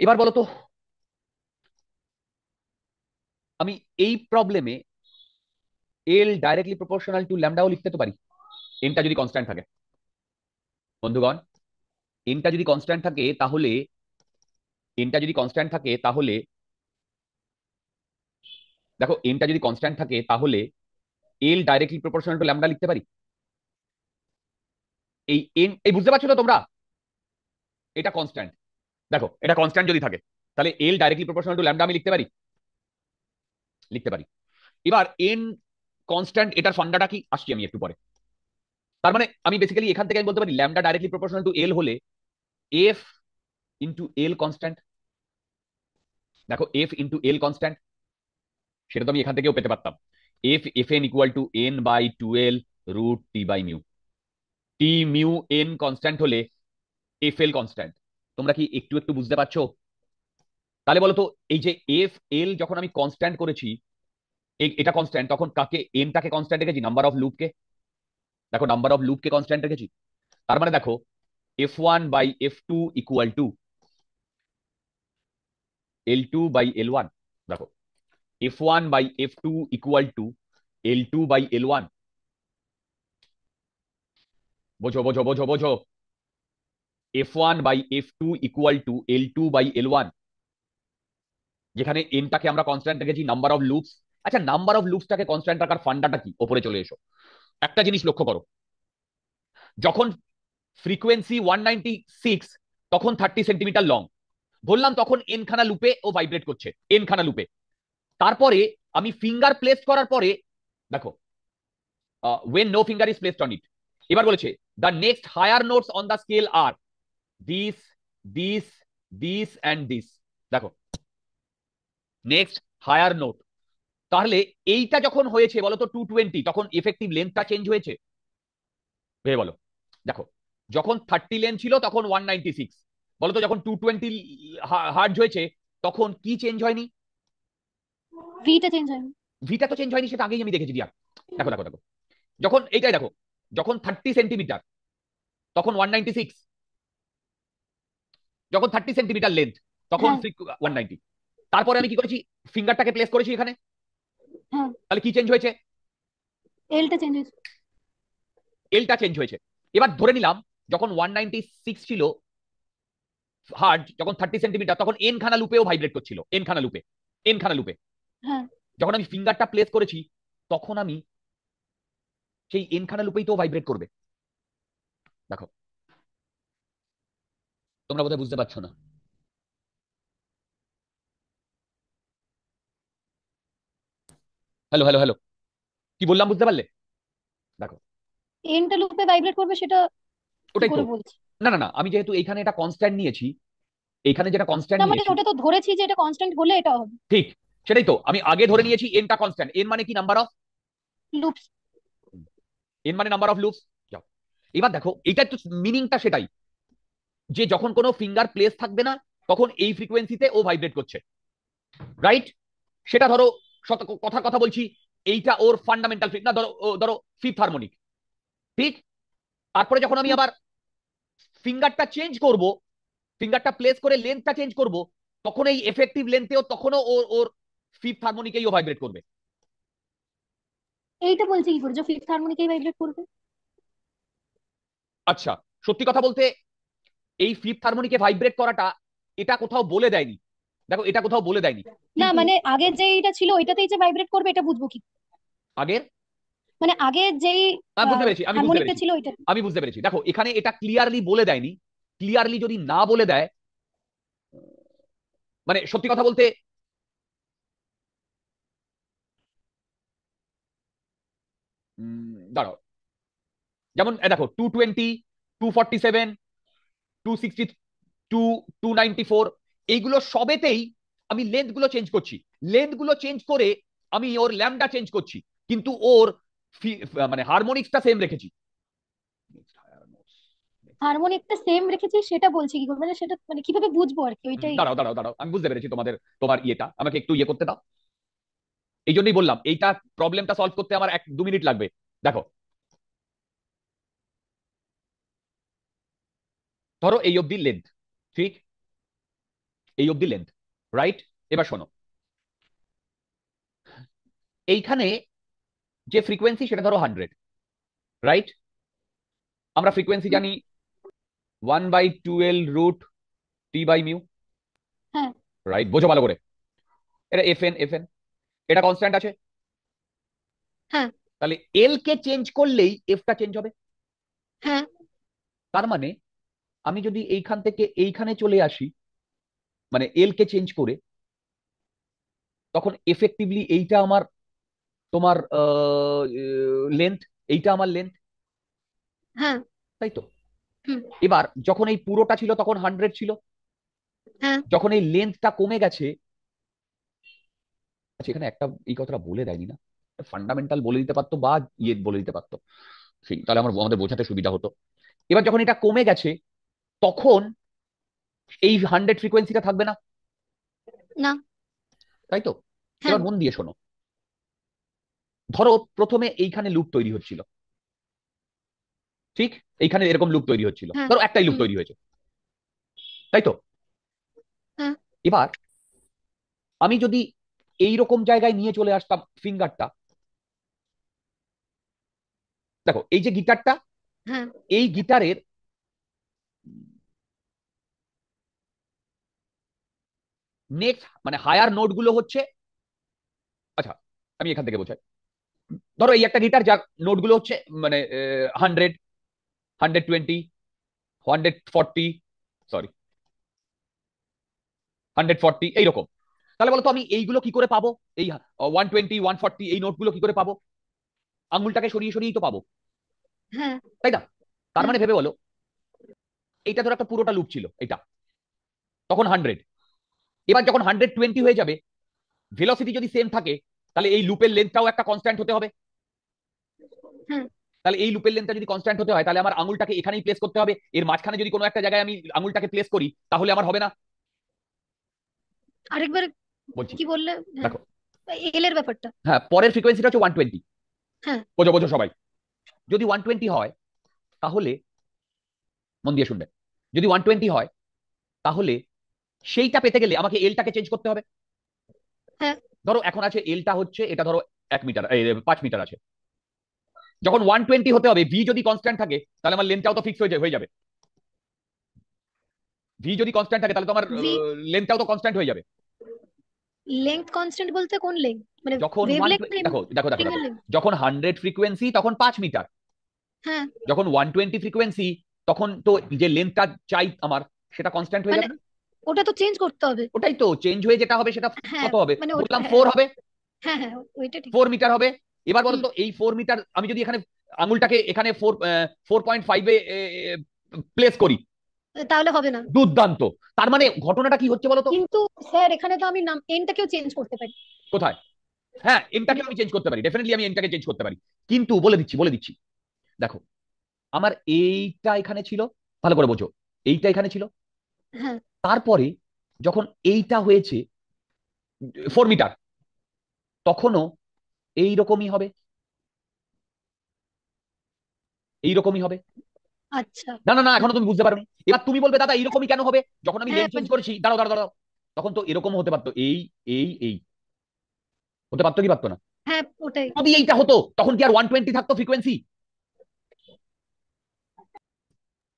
এবার বলো তো আমি এই প্রবলেমে এল ডাইরেক্টলি প্রপোর্শনাল টু ল্যামডাও লিখতে তো পারি, এনটা যদি কনস্ট্যান্ট থাকে। বন্ধুগণ, এনটা যদি কনস্ট্যান্ট থাকে তাহলে, এনটা যদি কনস্ট্যান্ট থাকে তাহলে, দেখো এনটা যদি কনস্ট্যান্ট থাকে তাহলে এল ডাইরেক্টলি প্রপোর্শনাল টু ল্যামডা লিখতে পারি। এই এন, এই বুঝতে পারছো তো তোমরা? এটা কনস্ট্যান্ট, দেখো এটা কনস্ট্যান্ট যদি থাকে তাহলে এল ডাইরেক্টলি প্রপোর্শনাল টু ল্যামডা আমি লিখতে পারি, লিখতে পারি। এবার এন কনস্ট্যান্ট, এটার ফান্ডাটা কি আসছি আমি একটু পরে। তার মানে আমি বেসিক্যালি এখান থেকে আমি বলতে পারি lambda directly proportional to L হলে এফ ইন্টু এল কনস্ট্যান্ট। দেখো এফ ইন্টু এল কনস্ট্যান্ট, সেটা তো আমি এখান থেকেও পেতে পারতাম। F F N equal to n/12 root T by mu. T mu N constant হলে এফ এল কনস্ট্যান্ট। তোমরা কি একটু একটু বুঝতে পারছো? তাহলে বলো তো এই যে এফ এল যখন আমি কনস্ট্যান্ট করেছি, এটা কনস্ট্যান্ট, তখন কাকে, এনটাকে কনস্ট্যান্ট রেখেছি, নাম্বার অফ লুপকে। দেখো নাম্বার অফ লুপকে কনস্ট্যান্ট রেখেছি। তার মানে দেখো f1/f2 ইকুয়াল টু L2/L1। দেখো f1/f2 ইকুয়াল টু L2/L1। বোঝো বোঝো বোঝো বোঝো, f1/f2 ইকুয়াল টু L2/L1, যেখানে এনটাকে আমরা কনস্ট্যান্ট রেখেছি, নাম্বার অফ লুপস। আচ্ছা নাম্বার অফ লুপসটাকে কনস্ট্যান্ট রাখার ফান্ডাটা কি? ওপরে চলে এসো, একটা জিনিস লক্ষ্য করো, যখন ফ্রিকোয়েন্সি 196 তখন 30 সেন্টিমিটার লং ধরলাম, তখন এন খানা লুপে ও ভাইব্রেট করছে, এন খানা লুপে। তারপরে আমি ফিঙ্গার প্লেস করার পরে দেখো when no finger is placed on it, এবার বলেছে the next higher notes on the scale are this, this, this and this। দেখো নেক্সট হায়ার নোট, তাহলে এইটা যখন হয়েছে বলো তো 220, তখন এফেক্টিভ লেন্থটা চেঞ্জ হয়েছে, ভেবে বলো। দেখো যখন 30 লেন্থ ছিল তখন 196, বলো তো যখন 220 হার্জ হয়েছে তখন কি চেঞ্জ হয়নি? ভিটা চেঞ্জ হয়নি। ভিটা তো চেঞ্জ হয়নি, সেটা আগেই আমি দেখেছি দিয়া। দেখো দেখো দেখো, যখন এইটাই দেখো, যখন 30 সেন্টিমিটার তখন 196, যখন 30 সেন্টিমিটার লেন্থ তখন হ্যাঁ। 190। তারপরে আমি কি করেছি, ফিঙ্গারটাকে প্লেস করেছি এখানে, হ্যাঁ। তাহলে কি চেঞ্জ হয়েছে? এলটা চেঞ্জ হয়েছে। এলটা চেঞ্জ হয়েছে। এবার ধরে নিলাম যখন 196 ছিল হার্জ, যখন 30 সেন্টিমিটার, তখন এন খানা লুপেও ভাইব্রেট করছিল, এন খানা লুপে, এন খানা লুপে। হ্যাঁ। যখন আমি ফিঙ্গারটা প্লেস করেছি তখন আমি সেই এন খানা লুপেই তো ভাইব্রেট করবে। দেখো তোমরা বোধহয় বুঝতে পারছো না। হ্যালো হ্যালো হ্যালো, কি বললাম বুঝতে পারলে? দেখো, এনটা লুপে ভাইব্রেট করবে সেটা কি ওটাই তো। করে বলছি? না না না, আমি যেহেতু এইখানে এটা কনস্ট্যান্ট নিয়েছি, এইখানে যেটা কনস্ট্যান্ট না মানে নিয়েছি, ওটা তো ধরেছি যে এটা কনস্ট্যান্ট হলে এটা হবে। ঠিক সেটাই তো আমি আগে ধরে নিয়েছি, এনটা কনস্ট্যান্ট। এন মানে কি? Number of, loops. এন মানে নাম্বার অফ লুপস। যাও, এবার দেখো এইটা তো মিনিংটা সেটাই, যে যখন কোনো ফিঙ্গার প্লেস থাকবে না তখন এই ফ্রিকোয়েন্সিতে ও ভাইব্রেট করছে, রাইট? সেটা ধরো, কথার কথা বলছি, এইটা ওর ফান্ডামেন্টাল না, ধরো ধরো ফিফথ হারমোনিক, ঠিক? তারপরে যখন আমি আবার ফিঙ্গারটা চেঞ্জ করব, ফিঙ্গারটা প্লেস করে লেন্থটা চেঞ্জ করব, তখন এই এফেক্টিভ লেন্থেও তখনও ওর ওর ফিফথ হারমোনিকেই ও ভাইব্রেট করবে। এইটা বলছি কি করে যে ফিফথ হারমোনিকেই ভাইব্রেট করবে? আচ্ছা, সত্যি কথা বলতে এই ফিফথ হারমোনিকে ভাইব্রেট করাটা এটা কোথাও বলে দেয়নি। দেখো, এটা কোথাও বলে দেয়নি, না কিন্তু মানে আগে যেইটা ছিল ওইটাতেই যে ভাইব্রেট করবে এটা বুঝবো কি? আগের, মানে আগে যেই আমি বুঝতে পেরেছি, আমি বুঝতে হারমোনিকটা পেরেছি, ছিল ওইটা। আমি বুঝতে পেরেছি। দেখো, এখানে এটা ক্লিয়ারলি বলে দেয়নি। ক্লিয়ারলি যদি না বলে দেয়, মানে সত্যি কথা বলতে, দাঁড়াও, যেমন দেখো 220, 247, 260, 294, এইগুলো সবেতেই আমি লেন্থ গুলো চেঞ্জ করছি। লেন্থ গুলো চেঞ্জ করে আমি ওর ল্যামডা চেঞ্জ করছি, কিন্তু ওর মানে হারমোনিক্সটা সেম রেখেছি। হারমোনিকটা সেম রেখেছি সেটা বলছি কি করে, মানে সেটা মানে কিভাবে বুঝবো আর কি ওইটাই। দাঁড়াও দাঁড়াও দাঁড়াও, আমি বুঝতে পেরেছি তোমার ইয়েটা, আমাকে একটু ইয়ে করতে দাও। এই জন্যই বললাম এইটা প্রবলেমটা সলভ করতে আমার 1-2 মিনিট লাগবে। দেখো, ধরো এই অবধি লেন্থ, ঠিক? এই অবধি লেন্থ, রাইট? এবার শোনো, এইখানে যে ফ্রিকোয়েন্সি সেটা ধরো 100, রাইট? আমরা ফ্রিকোয়েন্সি হুম, জানি 1/12 √T/μ, হ্যাঁ রাইট? বোঝো ভালো করে, এটা এফ এন, এটা কনস্ট্যান্ট আছে। হ্যাঁ তাহলে এল কে চেঞ্জ করলেই এফটা চেঞ্জ হবে। হ্যাঁ তার মানে আমি যদি এইখান থেকে এইখানে চলে আসি, মানে এল কে চেঞ্জ করে, তখন এফেক্টিভলি এইটা আমার, তোমার লেন্থ, এইটা আমার লেন্থ, হ্যাঁ তাই তো? হুম, এবার যখন এই পুরোটা ছিল তখন 100 ছিল, হ্যাঁ যখন এই লেন্থটা কমে গেছে, আচ্ছা এখানে একটা এই কথাটা বলে দেয়নি না, ফান্ডামেন্টাল বলে দিতে পারতো বা ইয়ে বলে দিতে পারতো, সেই তাহলে আমাদের বোঝাতে সুবিধা হতো। এবার যখন এটা কমে গেছে, তখন এই 100 ফ্রিকোয়েন্সিটা থাকবে না, না তাই তো? হ্যাঁ এবার মন দিয়ে শোনো, ধরো প্রথমে এইখানে লুপ তৈরি হচ্ছিল, ঠিক? এইখানে এরকম লুপ তৈরি হচ্ছিল, হ্যাঁ ধরো একটাই লুপ হুম, তৈরি হয়েছে, তাই তো? হ্যাঁ এবার আমি যদি এইরকম জায়গায় নিয়ে চলে আসতাম ফিঙ্গারটা, দেখো এই যে গিটারটা, হ্যাঁ এই গিটারের নেক্সট মানে হায়ার নোট গুলো হচ্ছে, আচ্ছা আমি এখান থেকে বোঝাই, ধরো এই একটা গিটার যার নোট গুলো হচ্ছে মানে 100, 120, 140, সরি 140, এইরকম। তাহলে বলতো আমি এইগুলো কি করে পাবো? এই 120, 140 এই নোটগুলো কি করে পাবো? আঙুলটাকে সরিয়ে সরিয়েই তো পাবো, হ্যাঁ তাই না? তার হ্যাঁ মানে ভেবে বলো, এইটা ধরো একটা পুরোটা লুপ ছিল এটা, তখন 100। এবার যখন 120 হয়ে যাবে, ভেলোসিটি যদি সেম থাকে, তাহলে এই লুপের লেন্থটাও একটা কনস্ট্যান্ট হতে হবে। হ্যাঁ তাহলে এই লুপের লেন্থটা যদি কনস্ট্যান্ট হতে হয়, তাহলে আমার আঙুলটাকে এখানেই প্লেস করতে হবে। এর মাঝখানে যদি কোনো একটা জায়গায় আমি আঙুলটাকে প্লেস করি, তাহলে আমার হবে না। আরেকবার বলছি, কি বললে? হ্যাঁ, দেখো, এল এর ব্যাপারটা। হ্যাঁ পরের ফ্রিকোয়েন্সিটা হচ্ছে 120, হ্যাঁ বোঝো বোঝো সবাই। যদি 120 হয়, তাহলে মন দিয়ে শুনবে, যদি 120 হয়, তাহলে সেইটা পেতে গেলে আমাকে এলটাকে চেঞ্জ করতে হবে। হ্যাঁ ধরো এখন আছে এলটা হচ্ছে, এটা ধরো 1 মিটার, 5 মিটার আছে। যখন 120 হতে হবে, ভি যদি কনস্ট্যান্ট থাকে, তাহলে আমার লেন্থটাও তো ফিক্স হয়ে যাবে। ভি যদি কনস্ট্যান্ট থাকে, তাহলে তো আমার ভি লেন্থটাও তো কনস্ট্যান্ট হয়ে যাবে। লেংথ কনস্ট্যান্ট বলতে কোন লেংথ, মানে যখন ওয়েভ ওয়ান, লেংথ না দেখো দেখো দেখো স্ট্রিং দেখো, এর লেংথ? যখন 100 ফ্রিকোয়েন্সি তখন 5 মিটার, হ্যাঁ যখন 120 ফ্রিকোয়েন্সি তখন তো যে লেন্থটা চাই আমার, সেটা কনস্ট্যান্ট হয়ে মানে যাবে না? ওটা তো চেঞ্জ করতে হবে। ওটাই তো, চেঞ্জ হয়ে যেটা হবে সেটা হ্যাঁ কত হবে মানে বললাম, হ্যাঁ 4 হবে। হ্যাঁ হ্যাঁ ওইটা ঠিক। 4 মিটার হবে। এবার বলো হুম। তো এই 4 মিটার আমি যদি এখানে আঙুলটাকে এখানে 4.5-এ প্লেস করি, তাহলে হবে না। দুর্দান্ত। তার মানে ঘটনাটা কি হচ্ছে বলো তো? কিন্তু স্যার এখানে তো আমি নাম এনটাকেও চেঞ্জ করতে পারি। কোথায়? হ্যাঁ, মানে এনটাকে আমি চেঞ্জ করতে পারি, ডেফিনেটলি আমি এনটাকে চেঞ্জ করতে পারি। কিন্তু বলে দিচ্ছি দেখো, আমার এইটা এখানে ছিল, ভালো করে বোঝো, এইটা এখানে ছিল। হ্যাঁ তারপরে যখন এইটা হয়েছে 4 মিটার, তখনও এইরকমই হবে, এইরকমই হবে। আচ্ছা। না না না, এখনো তুমি বুঝতে পারোনি। এবার তুমি বলবে দাদা এইরকমই কেন হবে, যখন আমি হ্যাঁ লেন চেঞ্জ করেছি, দাঁড়াও দাঁড়াও দাঁড়াও, তখন তো এরকমও হতে পারতো, এই হতে পারতো কি পারতো না? হ্যাঁ ওটাই। যদি এইটা হতো তখন কি আর 120 থাকতো ফ্রিকোয়েন্সি?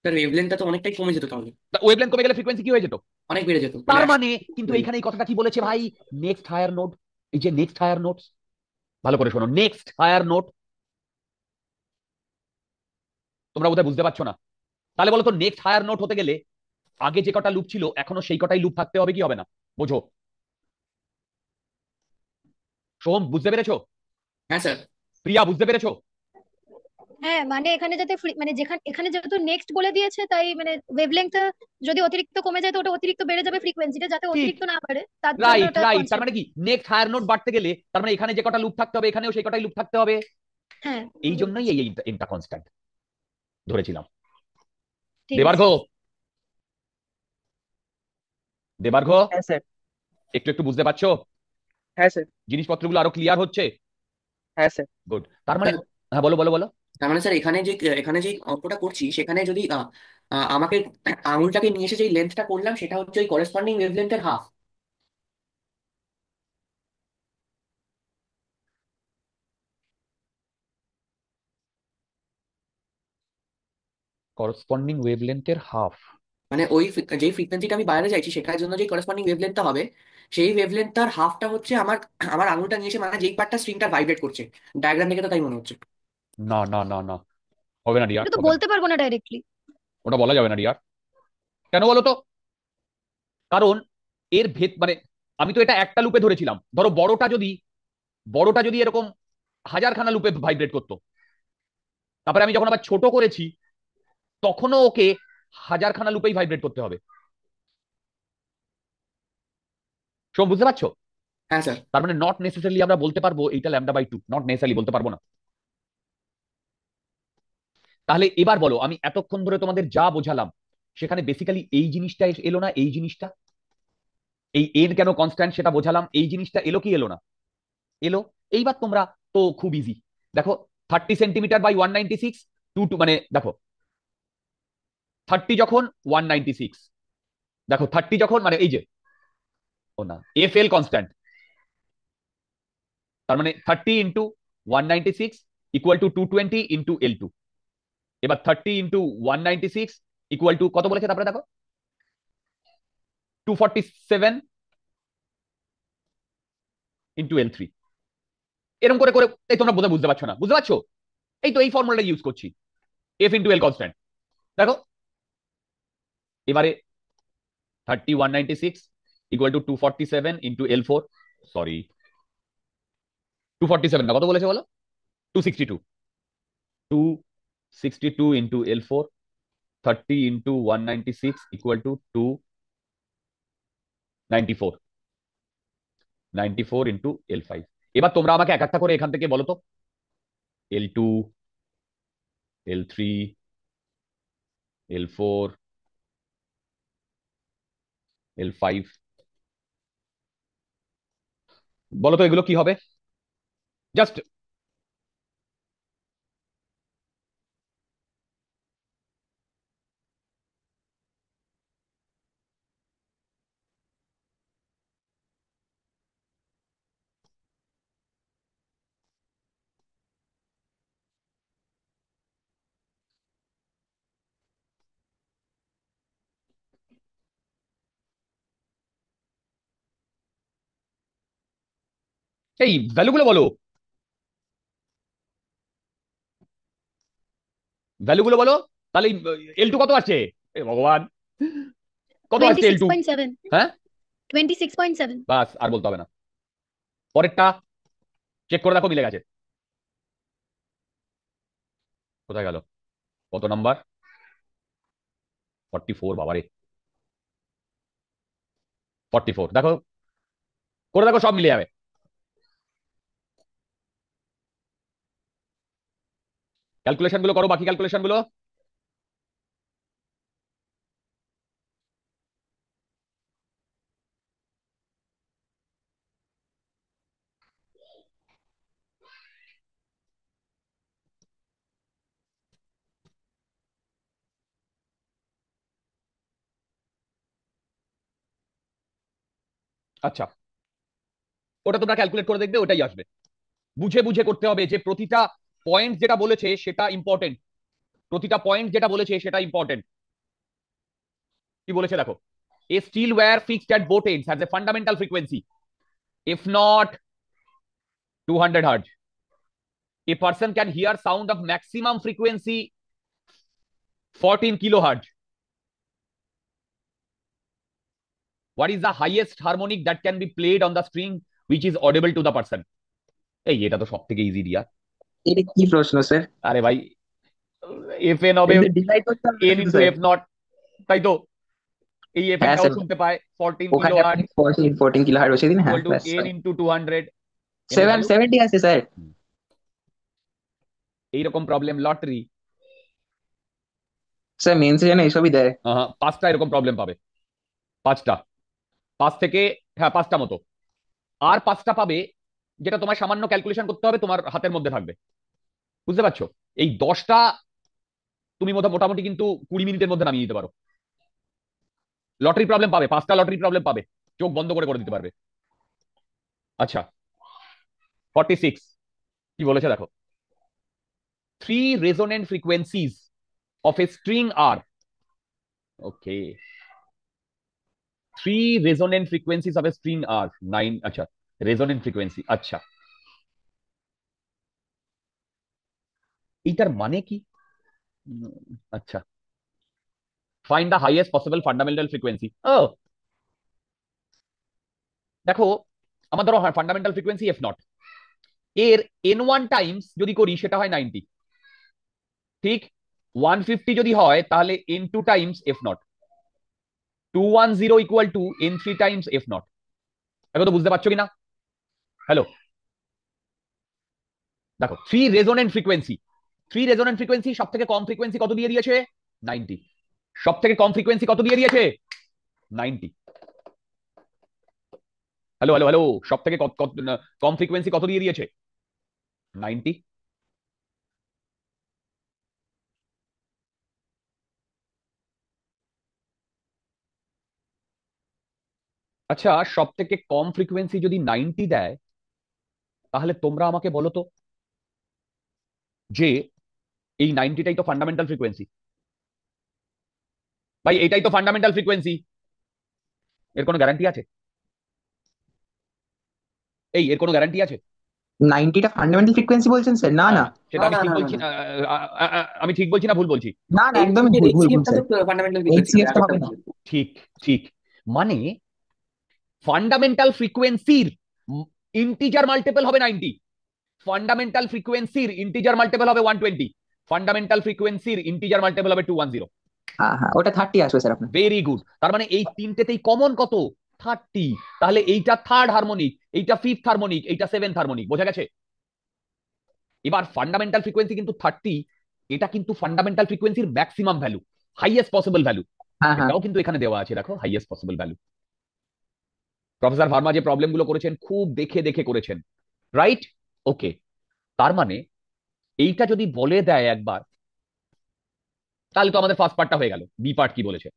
স্যার ওয়েভলেন্থটা তো অনেকটাই কমে যেত তাহলে, ওয়েভলেন্থ কমে গেলে ফ্রিকোয়েন্সি কি হয়ে যেত? অনেক বেড়ে যেত, মানে তার 100 মানে কিন্তু হয়ে যেত। এইখানে এই কথাটা কি বলেছে ভাই? Next higher node. এই যে নেক্সট হায়ার নোড, ভালো করে শোনো, নেক্সট হায়ার নোড। তোমরা বোধহয় বুঝতে পারছো না। তাহলে বলো তো, নেক্সট হায়ার নোড হতে গেলে আগে যে কটা লুপ ছিল এখনো সেই কটাই লুপ থাকতে হবে কি হবে না? বোঝো। সোহম বুঝতে পেরেছো? হ্যাঁ স্যার। প্রিয়া বুঝতে পেরেছো? হ্যাঁ মানে এখানে যাতে মানে যেখানে এখানে যেহেতু নেক্সট বলে দিয়েছে তাই মানে ওয়েভলেংথ যদি অতিরিক্ত কমে যায় তো ওটা অতিরিক্ত বেড়ে যাবে, ফ্রিকোয়েন্সিটা যাতে ঠিক, অতিরিক্ত না বাড়ে তার জন্য রাইট ওটা রাইট। তার কনস্ট্যান্ট। মানে কি, নেক্সট হায়ার নোড বাড়তে গেলে তার মানে এখানে যে কটা লুপ থাকতে হবে এখানেও সেই কটাই লুপ থাকতে হবে। হ্যাঁ এই বুঝতে জন্যই পেরেছি। এই এনটা কনস্ট্যান্ট ধরেছিলাম। ঠিক দেবার্ঘ, আছে। দেবার্ঘ, হ্যাঁ স্যার। একটু একটু বুঝতে পারছো? হ্যাঁ স্যার। জিনিসপত্রগুলো আরো ক্লিয়ার হচ্ছে? হ্যাঁ স্যার। গুড। তার মানে, হ্যাঁ বলো বলো বলো। তার মানে স্যার এখানে যে অঙ্কটা করছি সেখানে যদি আমাকে আঙুলটাকে নিয়ে এসে যে লেন্থটা করলাম সেটা হচ্ছে ওই করেসপন্ডিং ওয়েভলেন্থের হাফ। করসপন্ডিং ওয়েভলেন্থের হাফ? মানে যেই ফ্রিকোয়েন্সিটা আমি বাইরে চাইছি সেটার জন্য যে করেসপন্ডিং ওয়েভলেন্থটা হবে, সেই ওয়েভলেন্থটার হাফটা হচ্ছে আমার আমার আঙুলটা নিয়ে এসে, মানে যেই পার্টটা স্ট্রিংটা ভাইব্রেট করছে। ডায়াগ্রাম দেখে তো তাই মনে হচ্ছে। না না না না, হবে না ডিয়ার, এটা তো হবে না। বলতে পারবো না ডাইরেক্টলি। ওটা বলা যাবে না ডিয়ার। কেন বলো তো? কারণ এর ভেদ মানে, আমি তো এটা একটা লুপে ধরেছিলাম, ধরো বড়টা যদি এরকম হাজারখানা লুপে ভাইব্রেট করতো, তারপরে আমি যখন আবার ছোট করেছি তখনও ওকে হাজারখানা লুপেই ভাইব্রেট করতে হবে। সব বুঝতে পারছো? হ্যাঁ স্যার। তার মানে নট নেসেসারিলি আমরা বলতে পারবো এইটা λ/2, নট নেসেসারিলি বলতে পারবো না। তাহলে এবার বলো, আমি এতক্ষণ ধরে তোমাদের যা বোঝালাম সেখানে বেসিক্যালি এই জিনিসটা এলো না? এই জিনিসটা, এই এন কেন কনস্ট্যান্ট সেটা বোঝালাম, এই জিনিসটা এলো কি এলো না? এলো। এইবার তোমরা তো খুব ইজি, দেখো 30 সেন্টিমিটার বাই 196, টু টু মানে দেখো 30 যখন 196, দেখো 30 যখন মানে এই যে, ও না, এফ এল কনস্ট্যান্ট, তার মানে 30 × 196 ইকুয়াল টু 220 × L2। এবার 30 × 196 ইকুয়াল টু কত বলেছে, তারপরে দেখো 247 × L3। এরকম করে করে এই তোমরা বোধহয় বুঝতে পারছো না, বুঝতে পারছো? এই তো এই ফর্মুলাটা ইউজ করছি, এফ ইন্টু এল কনস্ট্যান্ট। দেখো এবারে 30 × 196 ইকুয়াল টু 247 × L4, সরি 247 না, কত বলেছে বলো? 262, 262 × L4, 30 × 196 ইকুয়াল টু 294, 94 × L5। এবার তোমরা আমাকে এক একটা করে এখান থেকে বলো তো, L2, L3, L4, L5, বলো তো এগুলো কি হবে? জাস্ট এই ভ্যালুগুলো বলো, ভ্যালুগুলো বলো। তাহলে L2 কত আছে? এ ভগবান, কত আসছে এল টু? 26.7। হ্যাঁ 26.7। বাস, আর বলতে হবে না। পরেরটা চেক করে দেখো, মিলে গেছে। কোথায় গেল? কত নাম্বার? 44, বাবারে 44, দেখো করে দেখো, সব মিলে যাবে। ক্যালকুলেশন গুলো করো, বাকি ক্যালকুলেশন গুলো। আচ্ছা, ওটা তোমরা ক্যালকুলেট করে দেখবে, ওটাই আসবে। বুঝে বুঝে করতে হবে, যে প্রতিটা পয়েন্ট যেটা বলেছে সেটা ইম্পর্টেন্ট। প্রতিটা পয়েন্ট যেটা বলেছে সেটা ইম্পর্টেন্ট। কি বলেছে দেখো, a steel wire fixed at both ends has a fundamental frequency if not 200 hertz. A person can hear sound of maximum frequency 14 kilohertz. What is the highest harmonic that can be played on the string which is audible to the person? এই এটা তো সব থেকে easy দিয়া। এটা কি প্রশ্ন sir? আরে ভাই, এফ এন হবে ডিভাইড করতে হবে এন শুধু ইন্টু স্যার। এফ নট, তাই তো? এই এফ হ্যাঁ এনটাও স্যার, শুনতে পায় 14 কিলো ওখানে আপনি হার্টজ 14 কিলো হার্ট বসিয়ে দিন, হ্যাঁ ইকুয়াল টু ব্যাস। N into 200। এন এর ভ্যালু 770 আছে স্যার। এইরকম প্রবলেম লটারি, স্যার মেন্সে যেন এসবই দেয়। পাঁচটা এরকম প্রবলেম পাবে। পাঁচটা, পাঁচ থেকে, হ্যাঁ পাঁচটা মতো। আর পাঁচটা পাবে যেটা তোমার সামান্য ক্যালকুলেশন করতে হবে, তোমার হাতের মধ্যে থাকবে। বুঝতে পারছো? এই 10টা তুমি মোটামুটি কিন্তু 20 মিনিটের মধ্যে নামিয়ে দিতে পারো। লটারি প্রবলেম পাবে, পাঁচটা লটারি প্রবলেম পাবে, চোখ বন্ধ করে করে দিতে পারবে। আচ্ছা, 46 কি বলেছে দেখো, three resonant frequencies of a string are, okay, three resonant frequencies of a string are 9। আচ্ছা, রেজোনেন্ট ফ্রিকোয়েন্সি, আচ্ছা এইটার মানে কি? আচ্ছা, find the highest possible fundamental frequency. ও দেখো, আমার ধরো ফান্ডামেন্টাল ফ্রিকোয়েন্সি এফ নট, এর n1 টাইমস যদি করি সেটা হয় 90, ঠিক? 150 যদি হয় তাহলে n2 Times F not, 210 equal to n3 Times F not. এখন তো বুঝতে পারছো কিনা? হ্যালো, দেখো three resonant frequency, three resonant frequency, সব থেকে কম ফ্রিকোয়েন্সি কত দিয়ে দিয়েছে? 90। সব থেকে কম ফ্রিকোয়েন্সি কত দিয়ে দিয়েছে? 90। হ্যালো হ্যালো হ্যালো, সব থেকে কম ফ্রিকোয়েন্সি কত দিয়ে দিয়েছে? 90। আচ্ছা, সব থেকে কম ফ্রিকোয়েন্সি যদি 90 দেয়, তাহলে তোমরা আমাকে বলো তো যে এই 90টাই তো ফান্ডামেন্টাল ফ্রিকোয়েন্সি। ভাই এটাই তো ফান্ডামেন্টাল ফ্রিকোয়েন্সি, এর কোনো গ্যারান্টি আছে? এর কোনো গ্যারান্টি আছে? 90টা ফান্ডামেন্টাল ফ্রিকোয়েন্সি বলছেন স্যার? না না। সেটা না আমি না ঠিক না না বলছি না, না, আমি ঠিক বলছি না ভুল বলছি? না না, একদমই ভুল ভুল এইচসিএফ ভুল টা স্যার। তো ফান্ডামেন্টাল ফ্রিকোয়েন্সি হবে, এইচসিএফ টা আগেরটা হবে না। ভুল। ঠিক, ঠিক। মানে ফান্ডামেন্টাল ফ্রিকোয়েন্সির ইন্টিজার মাল্টিপল হবে 90, ফান্ডামেন্টাল ফ্রিকোয়েন্সির ইন্টিজার মাল্টিপল হবে 120, ফান্ডামেন্টাল ফ্রিকোয়েন্সির ইন্টিজার মাল্টিপল হবে 210। হ্যাঁ হ্যাঁ, ওটা 30 আসবে স্যার আপনার। ভেরি গুড, তার মানে এই তিনটেতেই কমন কত? 30। তাহলে এইটা থার্ড হারমোনিক, এইটা ফিফথ হারমোনিক, এইটা সেভেন্থ হারমোনিক। বোঝা গেছে? এবার ফান্ডামেন্টাল ফ্রিকোয়েন্সি কিন্তু 30, এটা কিন্তু ফান্ডামেন্টাল ফ্রিকোয়েন্সির maximum value, highest possible value. হ্যাঁ হ্যাঁ। এটাও কিন্তু এখানে দেওয়া আছে, দেখো highest possible value. Professor Verma যে প্রবলেম গুলো করেছেন খুব দেখে দেখে করেছেন, রাইট? ওকে, তার মানে এইটা যদি বলে দেয় একবার, তাহলে তো আমাদের ফার্স্ট পার্টটা হয়ে গেল। বি পার্ট কি বলেছে?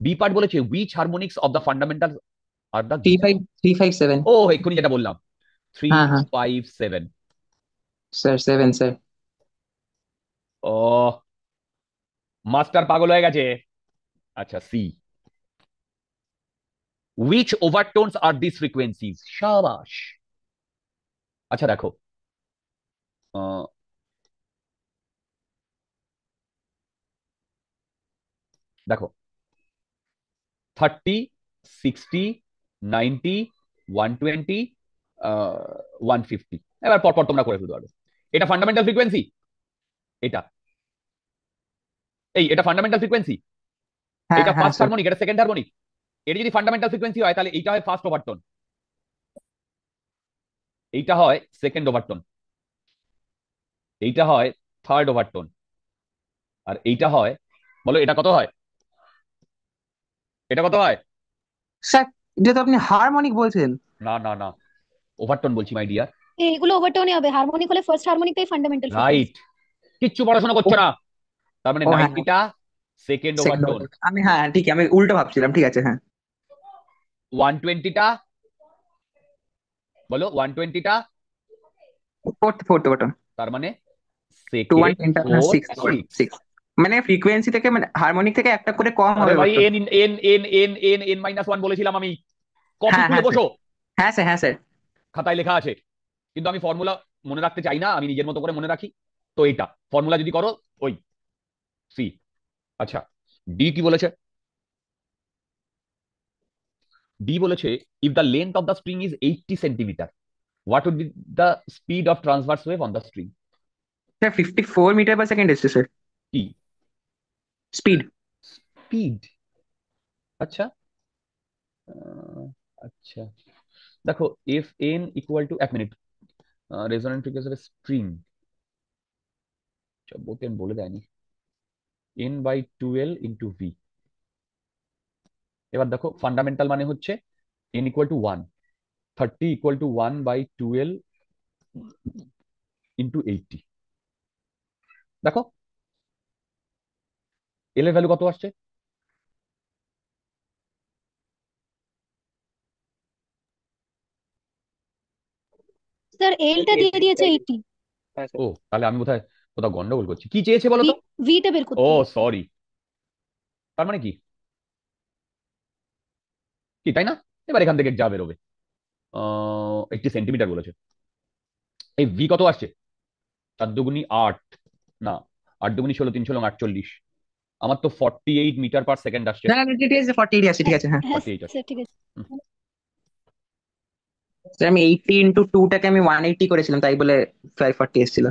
বি পার্ট বলেছে which harmonics of the fundamental are the given. 357। ও এক্ষুনি যেটা বললাম, থ্রি হ্যাঁ হ্যাঁ ফাইভ সেভেন স্যার, 7 স্যার। ও মাস্টার পাগল হয়ে গেছে। আচ্ছা, সি, উইচ ওভারটোনস আর দিস ফ্রিকোয়েন্সিজ। সাবাস। আচ্ছা দেখো, আহ, দেখো 30, 60, 90, 120, 150। এবার পরপর তোমরা করে ফেলতে পারবে। এটা ফান্ডামেন্টাল ফ্রিকোয়েন্সি, এটা এটা ফান্ডামেন্টাল ফ্রিকোয়েন্সি, হ্যাঁ এটা হ্যাঁ ফার্স্ট স্যার। হারমোনিক, এটা সেকেন্ড হারমোনিক। এটা যদি ফান্ডামেন্টাল ফ্রিকোয়েন্সি হয় তাহলে এইটা হয় ফার্স্ট ওভারটোন, এইটা হয় সেকেন্ড ওভারটোন, এইটা হয় থার্ড ওভারটোন, আর এইটা হয়, বলো এটা কত হয়, এটা কত হয়? স্যার যেহেতু আপনি হারমোনিক বলছেন। না না না, ওভারটোন বলছি মাই ডিয়ার। এগুলো ওভারটোনই হবে, হারমোনিক হলে ফার্স্ট হারমোনিকটাই ফান্ডামেন্টাল ফ্রিকোয়েন্সি। রাইট, কিচ্ছু পড়াশোনা ও করছো না। তার মানে ও হ্যাঁ, 90টা সেকেন্ড সেকেন্ড ওভারটোন, আমি হ্যাঁ ঠিক আমি উল্টো ভাবছিলাম, ঠিক আছে হ্যাঁ। 120টা, বলো 120টা, ফোর্থ ফোর্থ বটন। তার মানে টু ওয়ান সেকেন্ড, টেনটা আপনার ফোর্থ, সিক্স সিক্স। সিক্স, মানে ফ্রিকোয়েন্সি থেকে মানে হারমোনিক থেকে একটা করে কম আরে হবে ভাই, button. N N N N N N minus one বলেছিলাম আমি, কপি হ্যাঁ খুলে হ্যাঁ স্যার, বসো, হ্যাঁ স্যার, হ্যাঁ স্যার। খাতায় লেখা আছে। কিন্তু আমি ফর্মুলা মনে রাখতে চাই না, আমি নিজের মতো করে মনে রাখি। তো এইটা ফর্মুলা যদি করো, ওই সি। আচ্ছা, ডি কি বলেছে? ডি বলেছে, if the length of the string is 80 centimetre, what would be the speed of transverse wave on the string? Sir 54 metre per second এসছে স্যার কি স্পিড। স্পিড? আচ্ছা, আহ, আচ্ছা, দেখো, এফ এন ইকুয়াল টু, এক মিনিট, resonant frequency string বোতেন বলে দেয়নি, এন বাই 12 ইন্টু ভি। এবার দেখো, ফান্ডামেন্টাল মানে হচ্ছে N equal two 1, 30 equal to 1/12 into 80। দেখো এল এর ভ্যালু কত আসছে? স্যার এলটা দিয়ে দিয়েছে 80, হ্যাঁ স্যার। ও, তাহলে আমি বোধহয় কোথাও গন্ডগোল করছি। কি চেয়েছে বলো ভি, তো? ভিটা বের ও করতে হবে। সরি, তার মানে কি, কি তাই না? এবার এখান থেকে যা বেরোবে, 80 সেন্টিমিটার বলেছে। এই ভি কত আসছে? 4 দুগুনি 8, না, 8 দুগুনি 16, 3 × 48। আমার তো 48 মিটার পার সেকেন্ড আসছে। না না ঠিক আছে, 48 আসছে, ঠিক হ্যাঁ আছে হ্যাঁ। হ্যাঁ 48 আসছে। স্যার, ঠিক আছে। স্যার আমি 80 ইন্টু 2টাকে আমি 180 করেছিলাম, তাই বলে 540 এসেছিল।